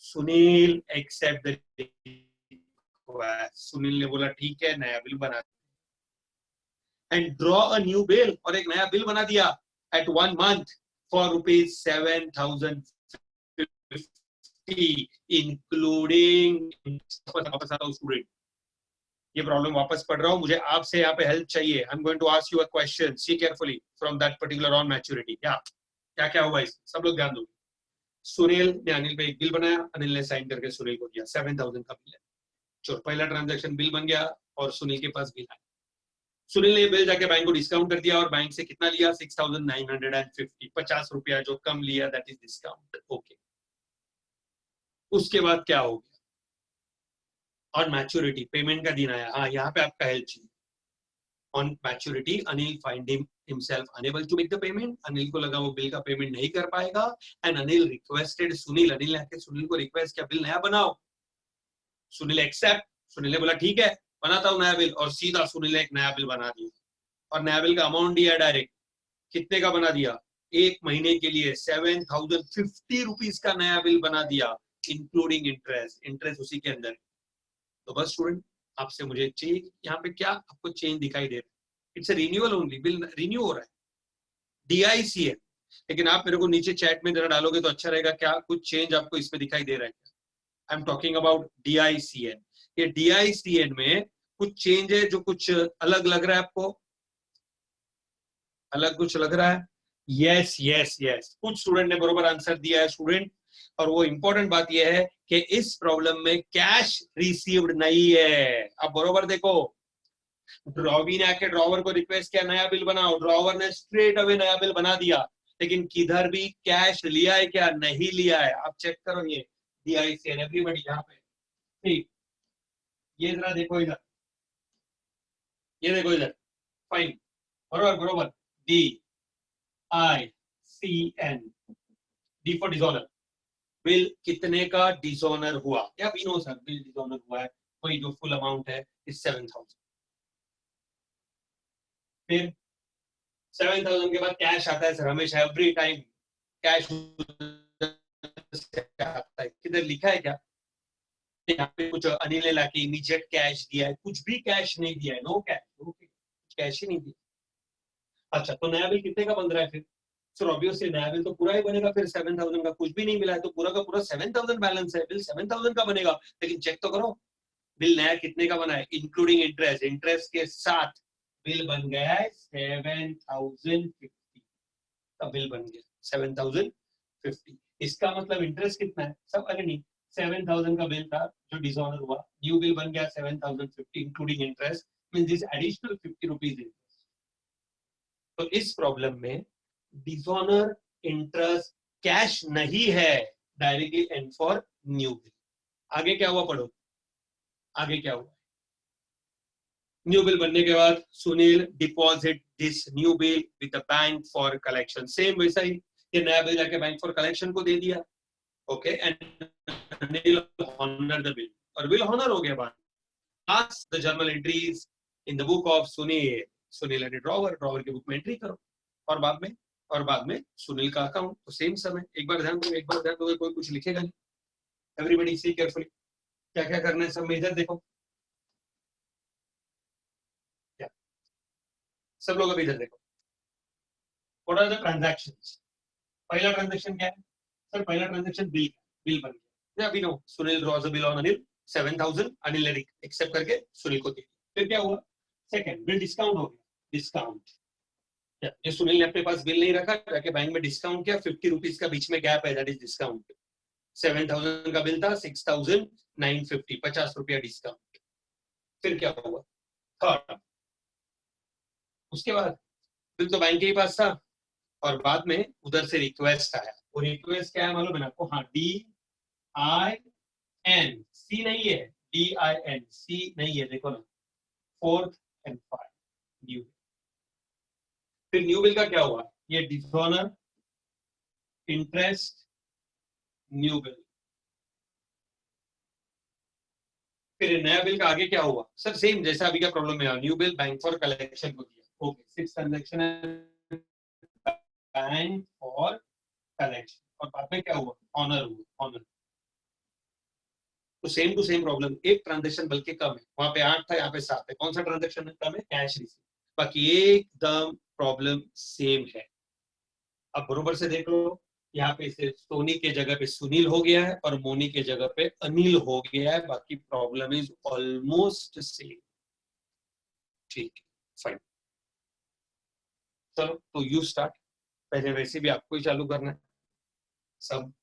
Sunil accept the request, Sunil ने बोला ठीक है नया बिल बना and draw a new bill, और एक नया बिल बना दिया at 1 month for rupees 7,050 including। वापस आता हूँ स्टूडेंट, ये प्रॉब्लम वापस पढ़ रहा हूँ, मुझे आपसे यहाँ पे हेल्प चाहिए। I am going to ask you a question, see carefully from that particular on maturity. क्या क्या क्या हुआ इस, सब लोग ध्यान दो। सुनील ने अनिल पे एक बिल बनाया, अनिल ने साइन करके सुनील को दिया, 7,000 का बिल है। चलो पहला ट्रांजैक्शन बिल बन गया और सुनील के पास बिल आया। सुनील ने बिल जाके बैंक को डिस्काउंट कर दिया और बैंक से कितना लिया, 6,950, 50 रुपया जो कम लिया, दैट इज डिस्काउंट। ओके, उसके बाद क्या हो गया, ऑन मैच्योरिटी पेमेंट का दिन आया। हाँ यहाँ पे आपका हेल्प चाहिए। On maturity Anil find himself unable to make the payment, Anil को लगा वो बिल का पेमेंट नहीं कर पाएगा, एंड अनिल रिक्वेस्टेड सुनील, अनिल ने आके सुनील को रिक्वेस्ट किया बिल नया बनाओ। सुनील एक्सेप्ट, सुनील ने बोला ठीक है बनाता हूँ नया बिल, और सीधा सुनील ने एक नया बिल बना दिया, और नया बिल का अमाउंट दिया डायरेक्ट, कितने का बना दिया, एक महीने के लिए 7,050 रुपीज का नया बिल बना दिया, इंक्लूडिंग इंटरेस्ट, इंटरेस्ट उसी के अंदर। तो बस स्टूडेंट आपसे मुझे चाहिए, यहाँ पे क्या आपको चेंज दिखाई दे रहा है, it's renewal only, bill renew हो रहा है, डीआईसीएन। लेकिन आप मेरे को नीचे चैट में जरा डालोगे तो अच्छा रहेगा, क्या कुछ चेंज आपको इसमें दिखाई दे रहा है। I am talking about DICN. ये डीआईसीएन में कुछ चेंज है जो कुछ अलग लग रहा है आपको, अलग कुछ लग रहा है। यस यस यस, कुछ स्टूडेंट ने बरोबर आंसर दिया है स्टूडेंट, और वो इंपॉर्टेंट बात यह है कि इस प्रॉब्लम में कैश रिसीव्ड नहीं है। अब बरोबर देखो, ड्रॉवी ने आके ड्रॉवर को रिक्वेस्ट किया नया बिल बनाओ, ड्रॉवर ने स्ट्रेट अवे नया बिल बना दिया, लेकिन किधर भी कैश लिया है क्या, नहीं लिया है। आप चेक करो ये डीआईसीएन, एवरीबॉडी यहाँ पे ठीक, ये जरा देखो इधर, ये देखो इधर, फाइन, बरोबर बरोबर, D I C N, D for dishonour, bill कितने का डिसऑनर हुआ, या we know sir bill dishonour हुआ है, कोई जो फुल अमाउंट है इज 7,000। फिर 7,000 के बाद कैश आता है सर हमेशा, एवरी टाइम कैश आता है, किधर लिखा है क्या? यहाँ पे कुछ अनिल ने लाके इमीडिएट कैश दिया है, कुछ भी कैश नहीं दिया है, नो कैश, कैश ही नहीं दिया। अच्छा, तो नया बिल कितने का बन रहा है फिर? सर ऑब्वियसली नया बिल तो पूरा ही बनेगा फिर 7,000 का, कुछ भी नहीं मिला है तो पूरा का पूरा 7,000 बैलेंस है, बिल 7,000 का बनेगा। लेकिन चेक तो करो बिल नया कितने का बना है, इंक्लूडिंग इंटरेस्ट, इंटरेस्ट के साथ बिल बन गया है 7,050 का बिल बन गया 7,050। इसका मतलब इंटरेस्ट कितना है सब? अरे नहीं, 7,000 का बिल था जो डिसऑनर हुआ, न्यू बिल बन गया 7,050 including interest, mean this additional 50 rupees interest. तो इस प्रॉब्लम में डिसऑनर इंटरेस्ट कैश नहीं है, directly and for new bill. आगे क्या हुआ पढ़ो, आगे क्या हुआ? न्यू बिल बनने के बाद Sunil deposit this new bill with the bank for collection, same वैसा ही ये नया बिल जाके बैंक फॉर कलेक्शन को दे दिया। Okay, and Anil honour the bill, और बिल ऑनर हो गया। बाद pass the journal entries in the book of Sunil, Sunil and drawer, drawer की बुक में एंट्री करो, और बाद में सुनील का अकाउंट। तो सेम समय, एक बार ध्यान दो, एक बार ध्यान दो, कोई कुछ लिखेगा नहीं। एवरीबॉडी सी केयरफुली क्या क्या करना है, सब में इधर देखो, क्या सब लोग अभी इधर देखो। What are the transactions? पहला ट्रांजैक्शन क्या है सर? पहला ट्रांजैक्शन बिल, बिल बन गया अभी no, Sunil draws a bill on Anil 7,000, Anil ने एक्सेप्ट करके सुनील को दे दिया। फिर क्या हुआ? सेकंड बिल डिस्काउंट हो गया, डिस्काउंट ये सुनील ने अपने पास बिल नहीं रखा, जाके बैंक में डिस्काउंट किया, 50 रुपीज का बीच में गैप है, दैट इज डिस्काउंट। 7,000 का बिल था, 6,950, 50 रुपया डिस्काउंट। फिर क्या हुआ? थर्ड, उसके बाद बिल तो बैंक के ही पास था, और बाद में उधर से रिक्वेस्ट आया। वो रिक्वेस्ट क्या है मालूम है आपको? हाँ, DIN, सी नहीं है, DIN, सी नहीं है, देखो ना, 4th and 5 न्यू। फिर न्यू बिल का क्या हुआ? ये डिसऑनर, इंटरेस्ट, न्यू बिल। फिर नया बिल का आगे क्या हुआ सर? सेम जैसा अभी का प्रॉब्लम है, new bill bank for collection को दिया। Okay, 6 transaction bank for collection, और बाद में क्या हुआ? ऑनर हुआ, ऑनर। तो सेम टू सेम प्रॉब्लम, एक ट्रांजेक्शन बल्कि कम है, वहां पे 8 था, यहाँ पे 7 है। कौन सा ट्रांजेक्शन कम है? Cash receive. बाकी एकदम प्रॉब्लम सेम है। अब बरोबर से देख लो, यहाँ पे से सोनी के जगह पे सुनील हो गया है, और मोनी के जगह पे अनिल हो गया है। बाकी प्रॉब्लम इज ऑलमोस्ट सेम। ठीक है, फाइन। चलो तो यू स्टार्ट, पहले वैसे भी आपको ही चालू करना है, सब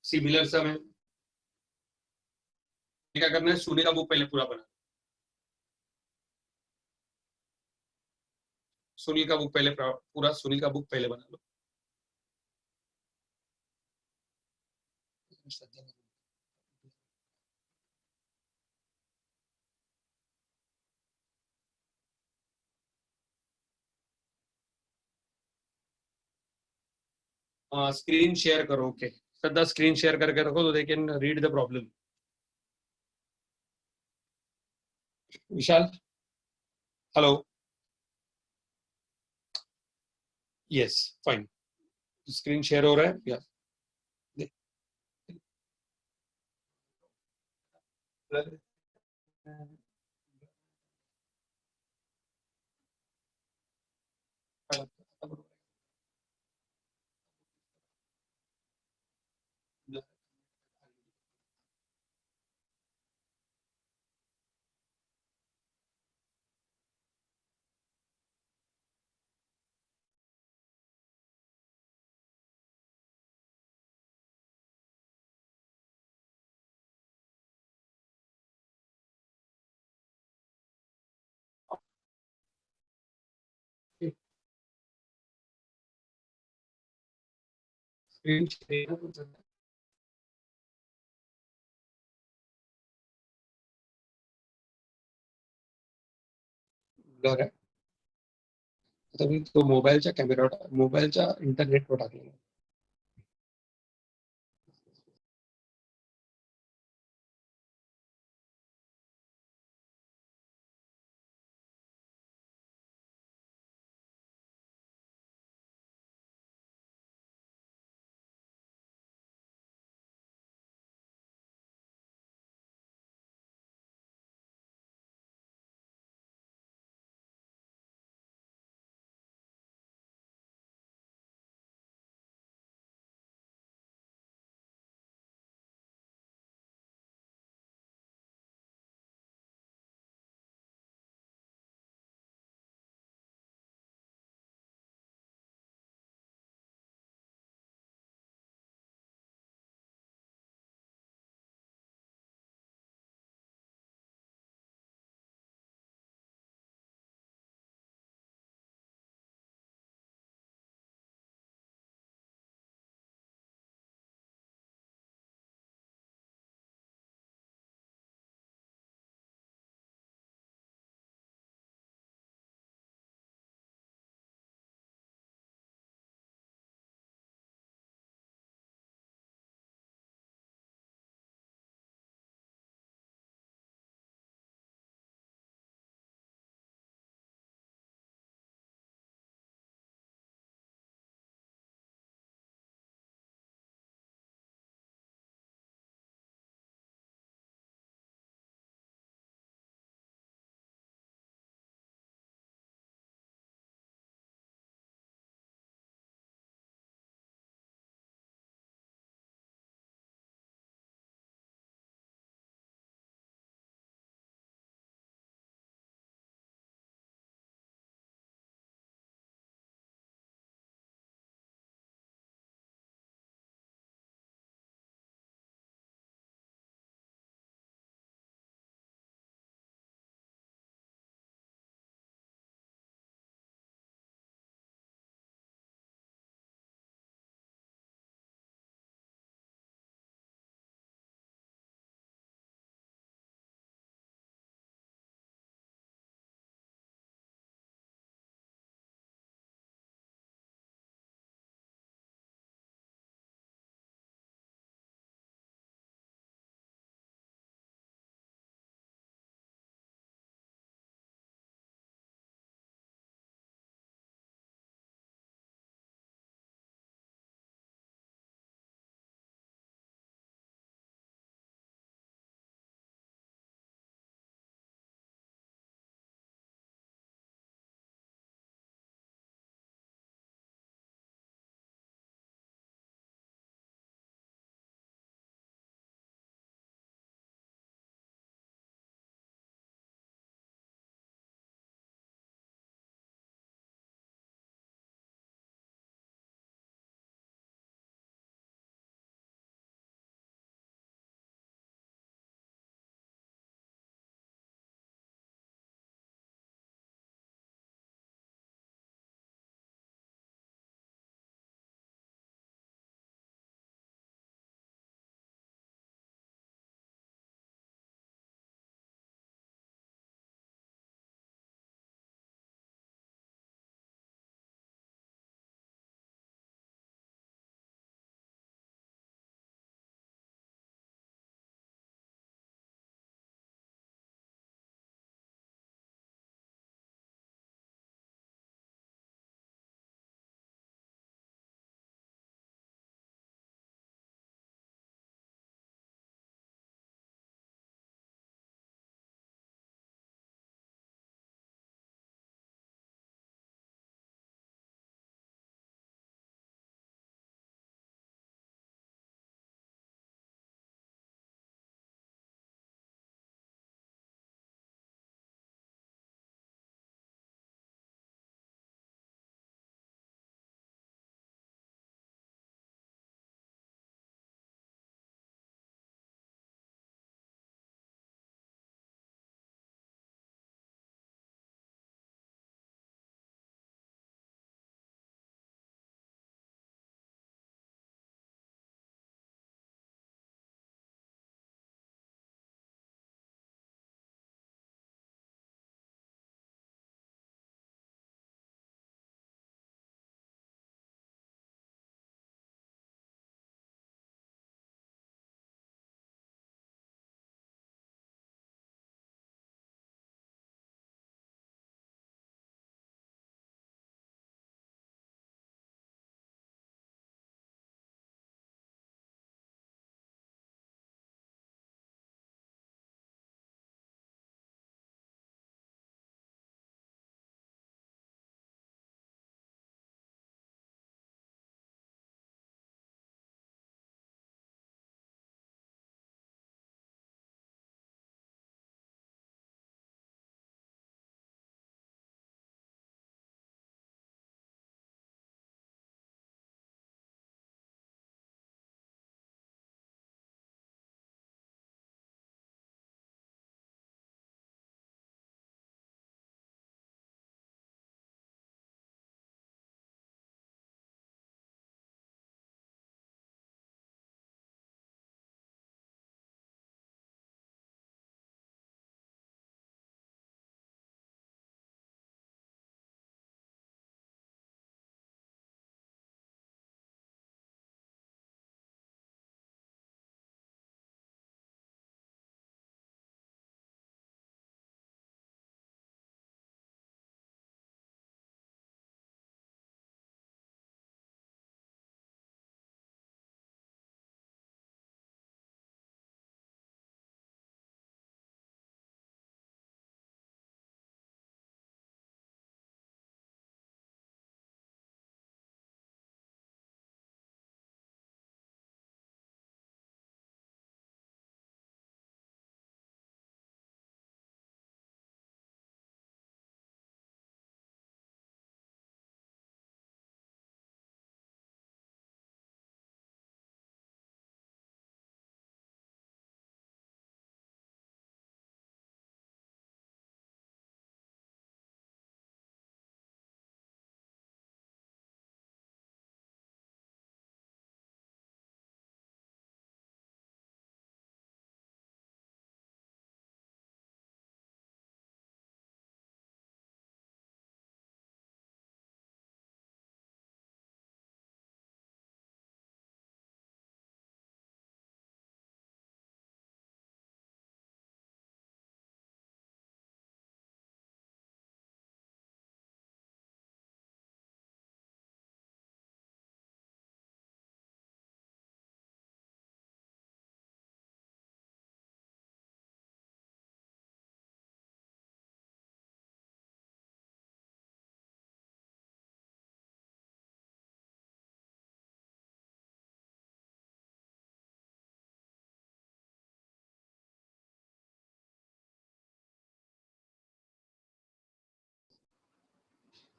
सिमिलर सब है। क्या करना है? सुनील का बुक पहले पूरा बना, सुनील का बुक पहले पूरा, सुनील का बुक पहले बना लो। स्क्रीन शेयर करो। ओके श्रद्धा, स्क्रीन शेयर करके रखो तो they can read the problem. Vishal, hello, yes, fine, screen share हो रहा है या? स्क्रीन शेयर ब्लर आहे. आता मी तो मोबाईलच्या कॅमेरावर, मोबाईलच्या इंटरनेटवर टाकलेला.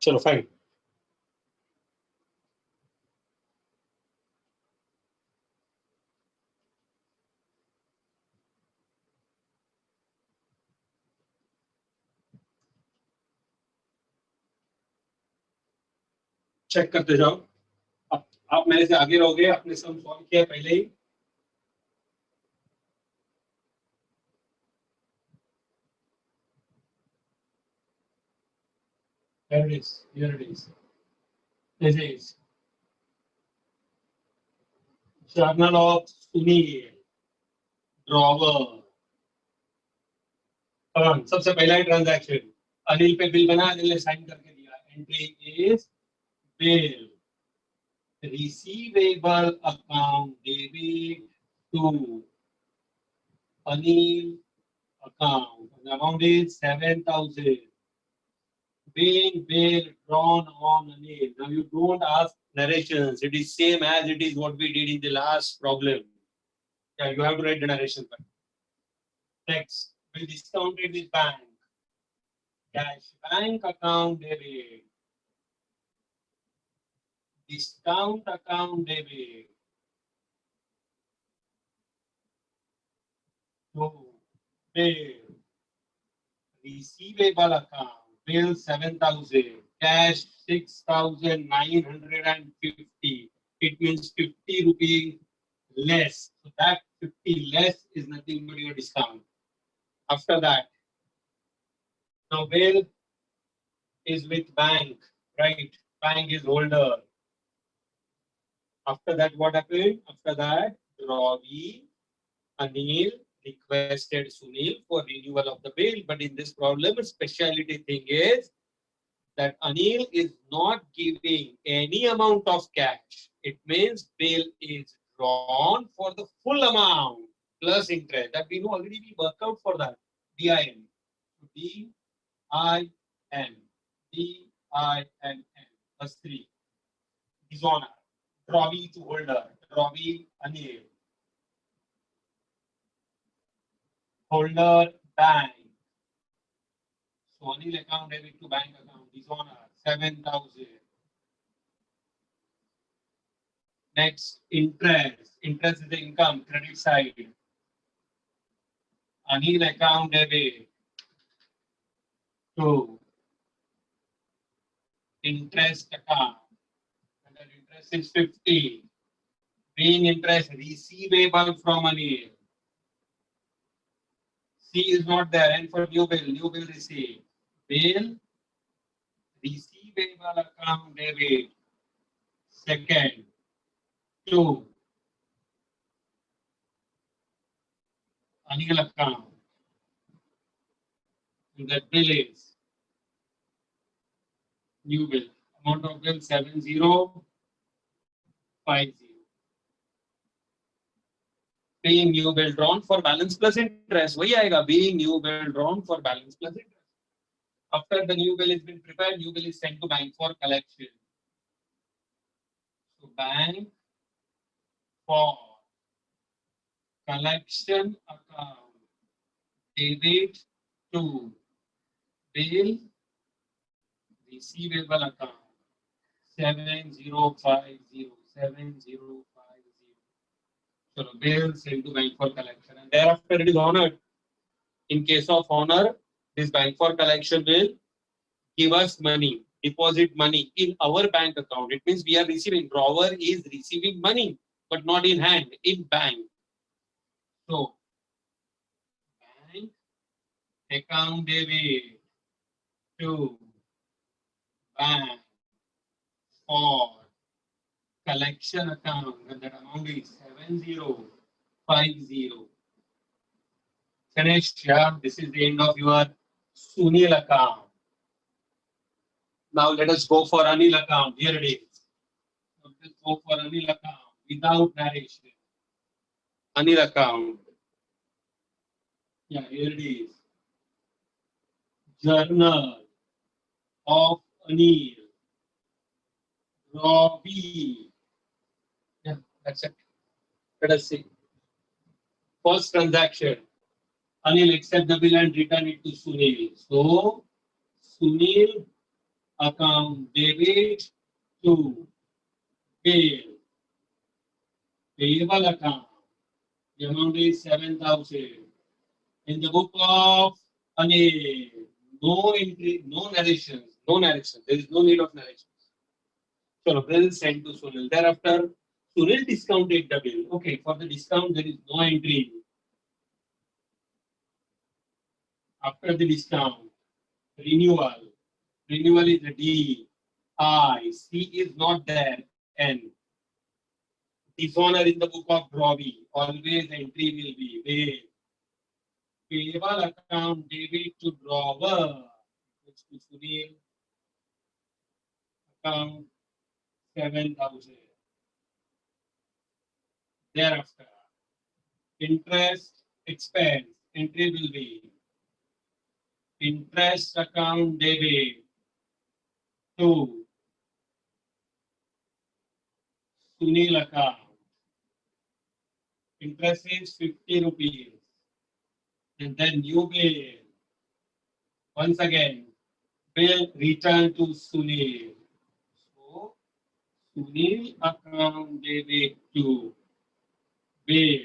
चलो फाइन. चेक करते जाओ. आप मेरे से आगे रहोगे, आपने सम सॉल्व किया पहले ही. Here it is. Here it is. This is Journal of Sunil. Drawer. सबसे पहला ट्रांजैक्शन. अनिल पे बिल बना, अनिल ने साइन करके दिया. Entry is bill. Receivable account debit to Anil account. The amount is 7,000. Being bill drawn on Anil. Now you don't ask narrations. It is same as it is what we did in the last problem. Yeah, you have to write the narration. Text. Bill discounted with bank. Cash bank account debit. Discount account debit. So, bill. Receivable account. Bill 7,000. Cash 6,950. It means 50 rupees less. So that 50 less is nothing but your discount. After that, now bill is with bank, right? Bank is holder. After that, what happened? After that, Ravi, Anil requested Sunil for renewal of the bill. But in this problem, a specialty thing is that Anil is not giving any amount of cash. It means bill is drawn for the full amount plus interest. That we know already, we work out for that. DIN. DIN. DIN. Plus 3. Dishonor. Ravi to holder. Ravi Anil. Holder bank. So Anil account debit to bank account. Dishonor 7,000. Next, interest. Interest is the income, credit side. Anil account debit to interest account. And the interest is 50. Being interest receivable from Anil. C is not there. And for new bill received. Bill receivable account debit. Second. 2. Anil account. And that bill is new bill. Amount of bill 7050. Being new bill drawn for balance plus interest. वही आएगा. Being new bill drawn for balance plus interest. After the new bill has been prepared, new bill is sent to bank for collection. So bank for collection account debit to bill receivable account 7050. So bill sent to bank for collection, and thereafter it is honored. In case of honor, this bank for collection will give us money, deposit money in our bank account. It means we are receiving. Drawer is receiving money, but not in hand, in bank. So, bank account debit to bank for collection account, and that amount is 7050. Finished. Yeah, this is the end of your Sunil account. Now let us go for Anil account. Here it is. Let's go for Anil account without narration. Anil account. Yeah, here it is. Journal of Anil. Ravi. Yeah, that's it. Let us see. First transaction. Anil accept the bill and return it to Sunil. So Sunil account debit to bill. Payable account. The amount is 7,000. In the book of Anil, no entry, no narration, no narration. There is no need of narration. So bill sent to Sunil. Thereafter, Sunil discounted the bill. Okay, for the discount, there is no entry. After the discount, renewal. Renewal is a D. I. C is not there. N. Dishonor in the book of Robbie. Always entry will be where. Payable account debit to drawer. Which to Sunil. Account 7,000. Thereafter, interest expense. Entry will be interest account debit to Sunil account. Interest is 50 rupees. And then new bill. Once again, bill return to Sunil. So, Sunil account debit to bill.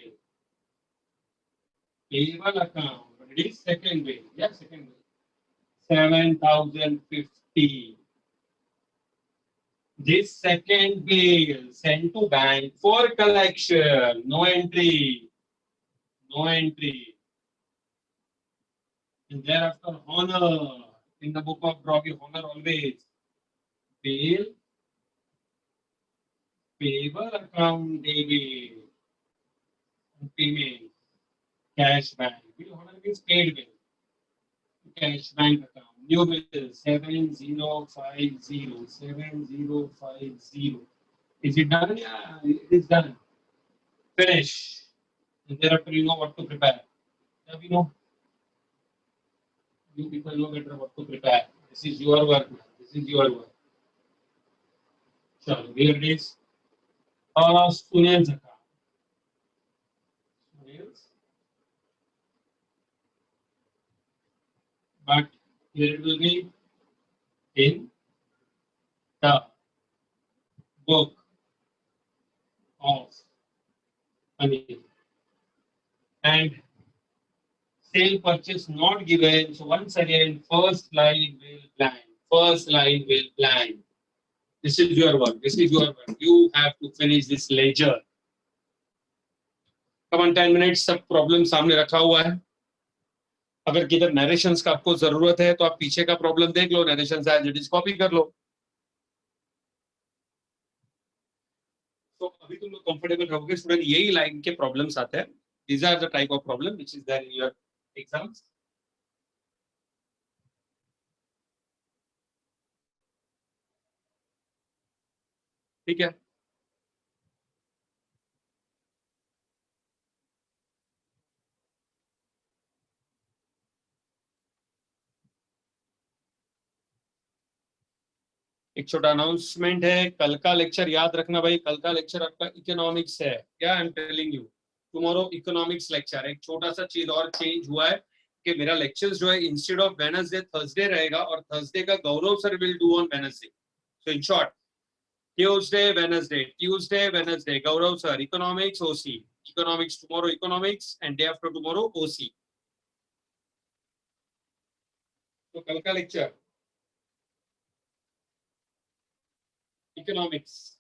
Payable account. It is second bill. Yeah, second bill. 7,050. This second bill sent to bank for collection. No entry. No entry. And thereafter, honor. In the book of Robbie, honor always. Bill, payable account debit, payment, cash bank. Bill honor means paid bill. Cash bank account. New bill 7050. 7050. Is it done? Yeah, it is done. Finish. And thereafter, you know what to prepare. Yeah, we know. You people know better what to prepare. This is your work. This is your work. So, here it is. Sunil's account. Sunil's. But here it will be in the book of Anil. And sale purchase not given. So once again, first line will blank. First line will blank. This is your work. This is your work. You have to finish this ledger. Come on, 10 minutes. सब problem सामने रखा हुआ है. अगर किधर narrations का आपको जरूरत है तो आप पीछे का प्रॉब्लम देख लो. Narrations as it is copy कर लो. तो अभी तुम लोग कंफर्टेबल रहोगे स्टूडेंट. यही लाइन के प्रॉब्लम्स आते हैं. These are the type of problem which is there in your exams. ठीक है. एक छोटा अनाउंसमेंट है. कल का लेक्चर याद रखना भाई. कल का लेक्चर आपका इकोनॉमिक्स है. क्या I am telling you. Tomorrow economics lecture है. एक छोटा सा चीज और चेंज हुआ है कि मेरा लेक्चर जो है इंस्टेड ऑफ वेडनेसडे थर्सडे रहेगा और थर्सडे का Gaurav sir will do on Wednesday. So in short, Tuesday Wednesday Gaurav sir economics OC. Economics tomorrow economics and day after tomorrow OC. तो कल का लेक्चर इकोनॉमिक्स.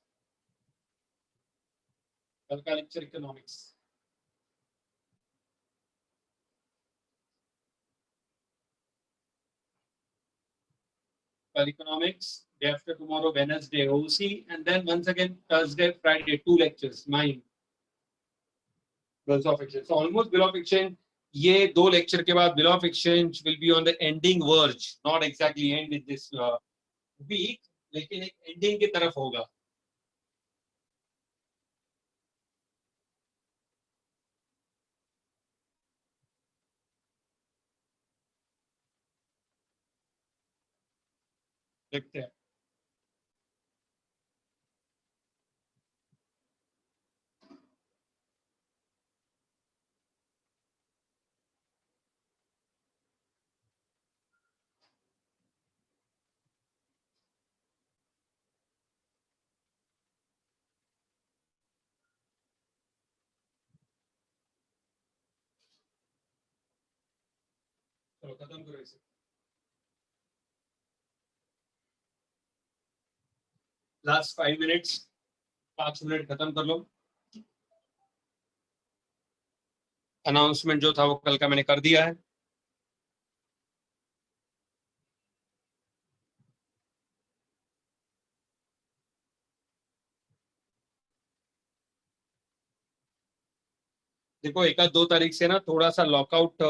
कल का lecture economics. economics, day after tomorrow, Wednesday, OC, and then once again, Thursday, Friday, 2 lectures, mine. Bills of exchange. So almost bill of exchange, ये 2 lecture के बाद bill of exchange will be on the ending verge, not exactly end in this week, लेकिन एक ending की तरफ होगा. देखते हैं. चलो खत्म करो इसे। लास्ट 5 मिनट्स, 5 मिनट खत्म कर लो। अनाउंसमेंट जो था वो कल का मैंने कर दिया है। देखो 1-2 तारीख से ना थोड़ा सा लॉकआउट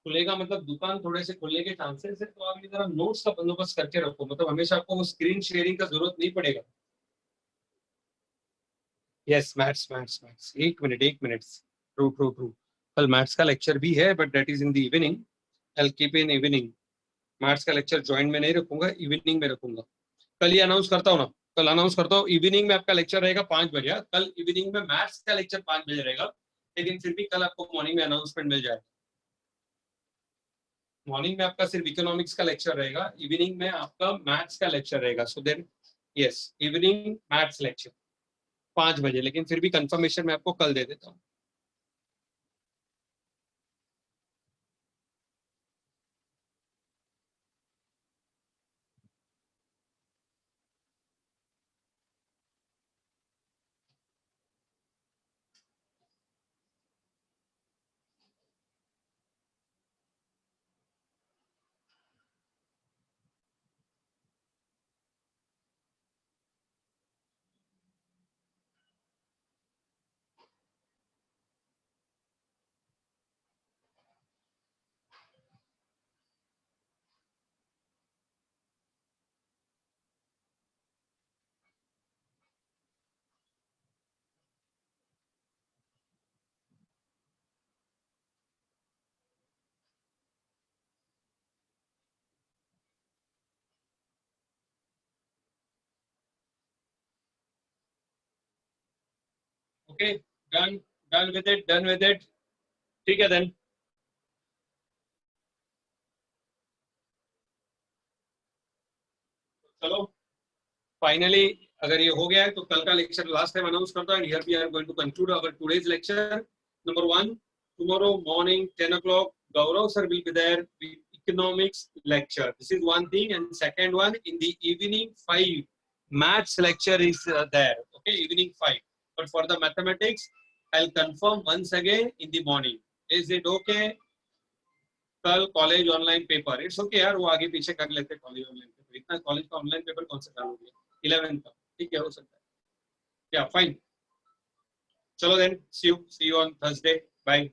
खुलेगा, मतलब दुकान थोड़े से खुलने के चांसेस है, तो आप ये जरा नोट्स का बंदोबस्त करके रखो, मतलब हमेशा आपको वो स्क्रीन शेयरिंग का जरूरत नहीं पड़ेगा। Yes, maths maths maths, 1 minute 1 minute. True true true, कल मैथ्स का लेक्चर भी है, but that is in the evening. I will keep in evening. Maths का लेक्चर ज्वाइन में नहीं रखूंगा, इवनिंग में रखूंगा। कल ये अनाउंस करता हूँ ना, कल अनाउंस करता हूँ, इवनिंग में आपका लेक्चर रहेगा 5 बजे। कल इवनिंग में मैथ्स का लेक्चर 5 बजे रहेगा, लेकिन फिर भी कल आपको मॉर्निंग में अनाउंसमेंट मिल जाएगा। मॉर्निंग में आपका सिर्फ इकोनॉमिक्स का लेक्चर रहेगा, इवनिंग में आपका मैथ्स का लेक्चर रहेगा। So then yes, evening maths lecture 5 बजे, लेकिन फिर भी कंफर्मेशन मैं आपको कल दे देता हूँ। Okay, done, done with it, done with it. ठीक है देन। चलो फाइनली अगर ये हो गया है तो कल का लेक्चर लास्ट टाइम अनाउंस करता है। Here we are going to conclude our today's lecture. Number 1, tomorrow morning 10 o'clock Gaurav sir will be there with economics lecture. This is one thing, and second one, in the evening 5 maths lecture is there. Okay, evening 5. But for the mathematics I'll confirm once again in the morning. Is it okay? कल college online paper, it's okay यार, वो आगे पीछे कर लेते college online paper. इतना college का online paper कौन सा चालू हो गया? 11 का, ठीक है, हो सकता है। या फाइन, चलो then, see you on Thursday, bye.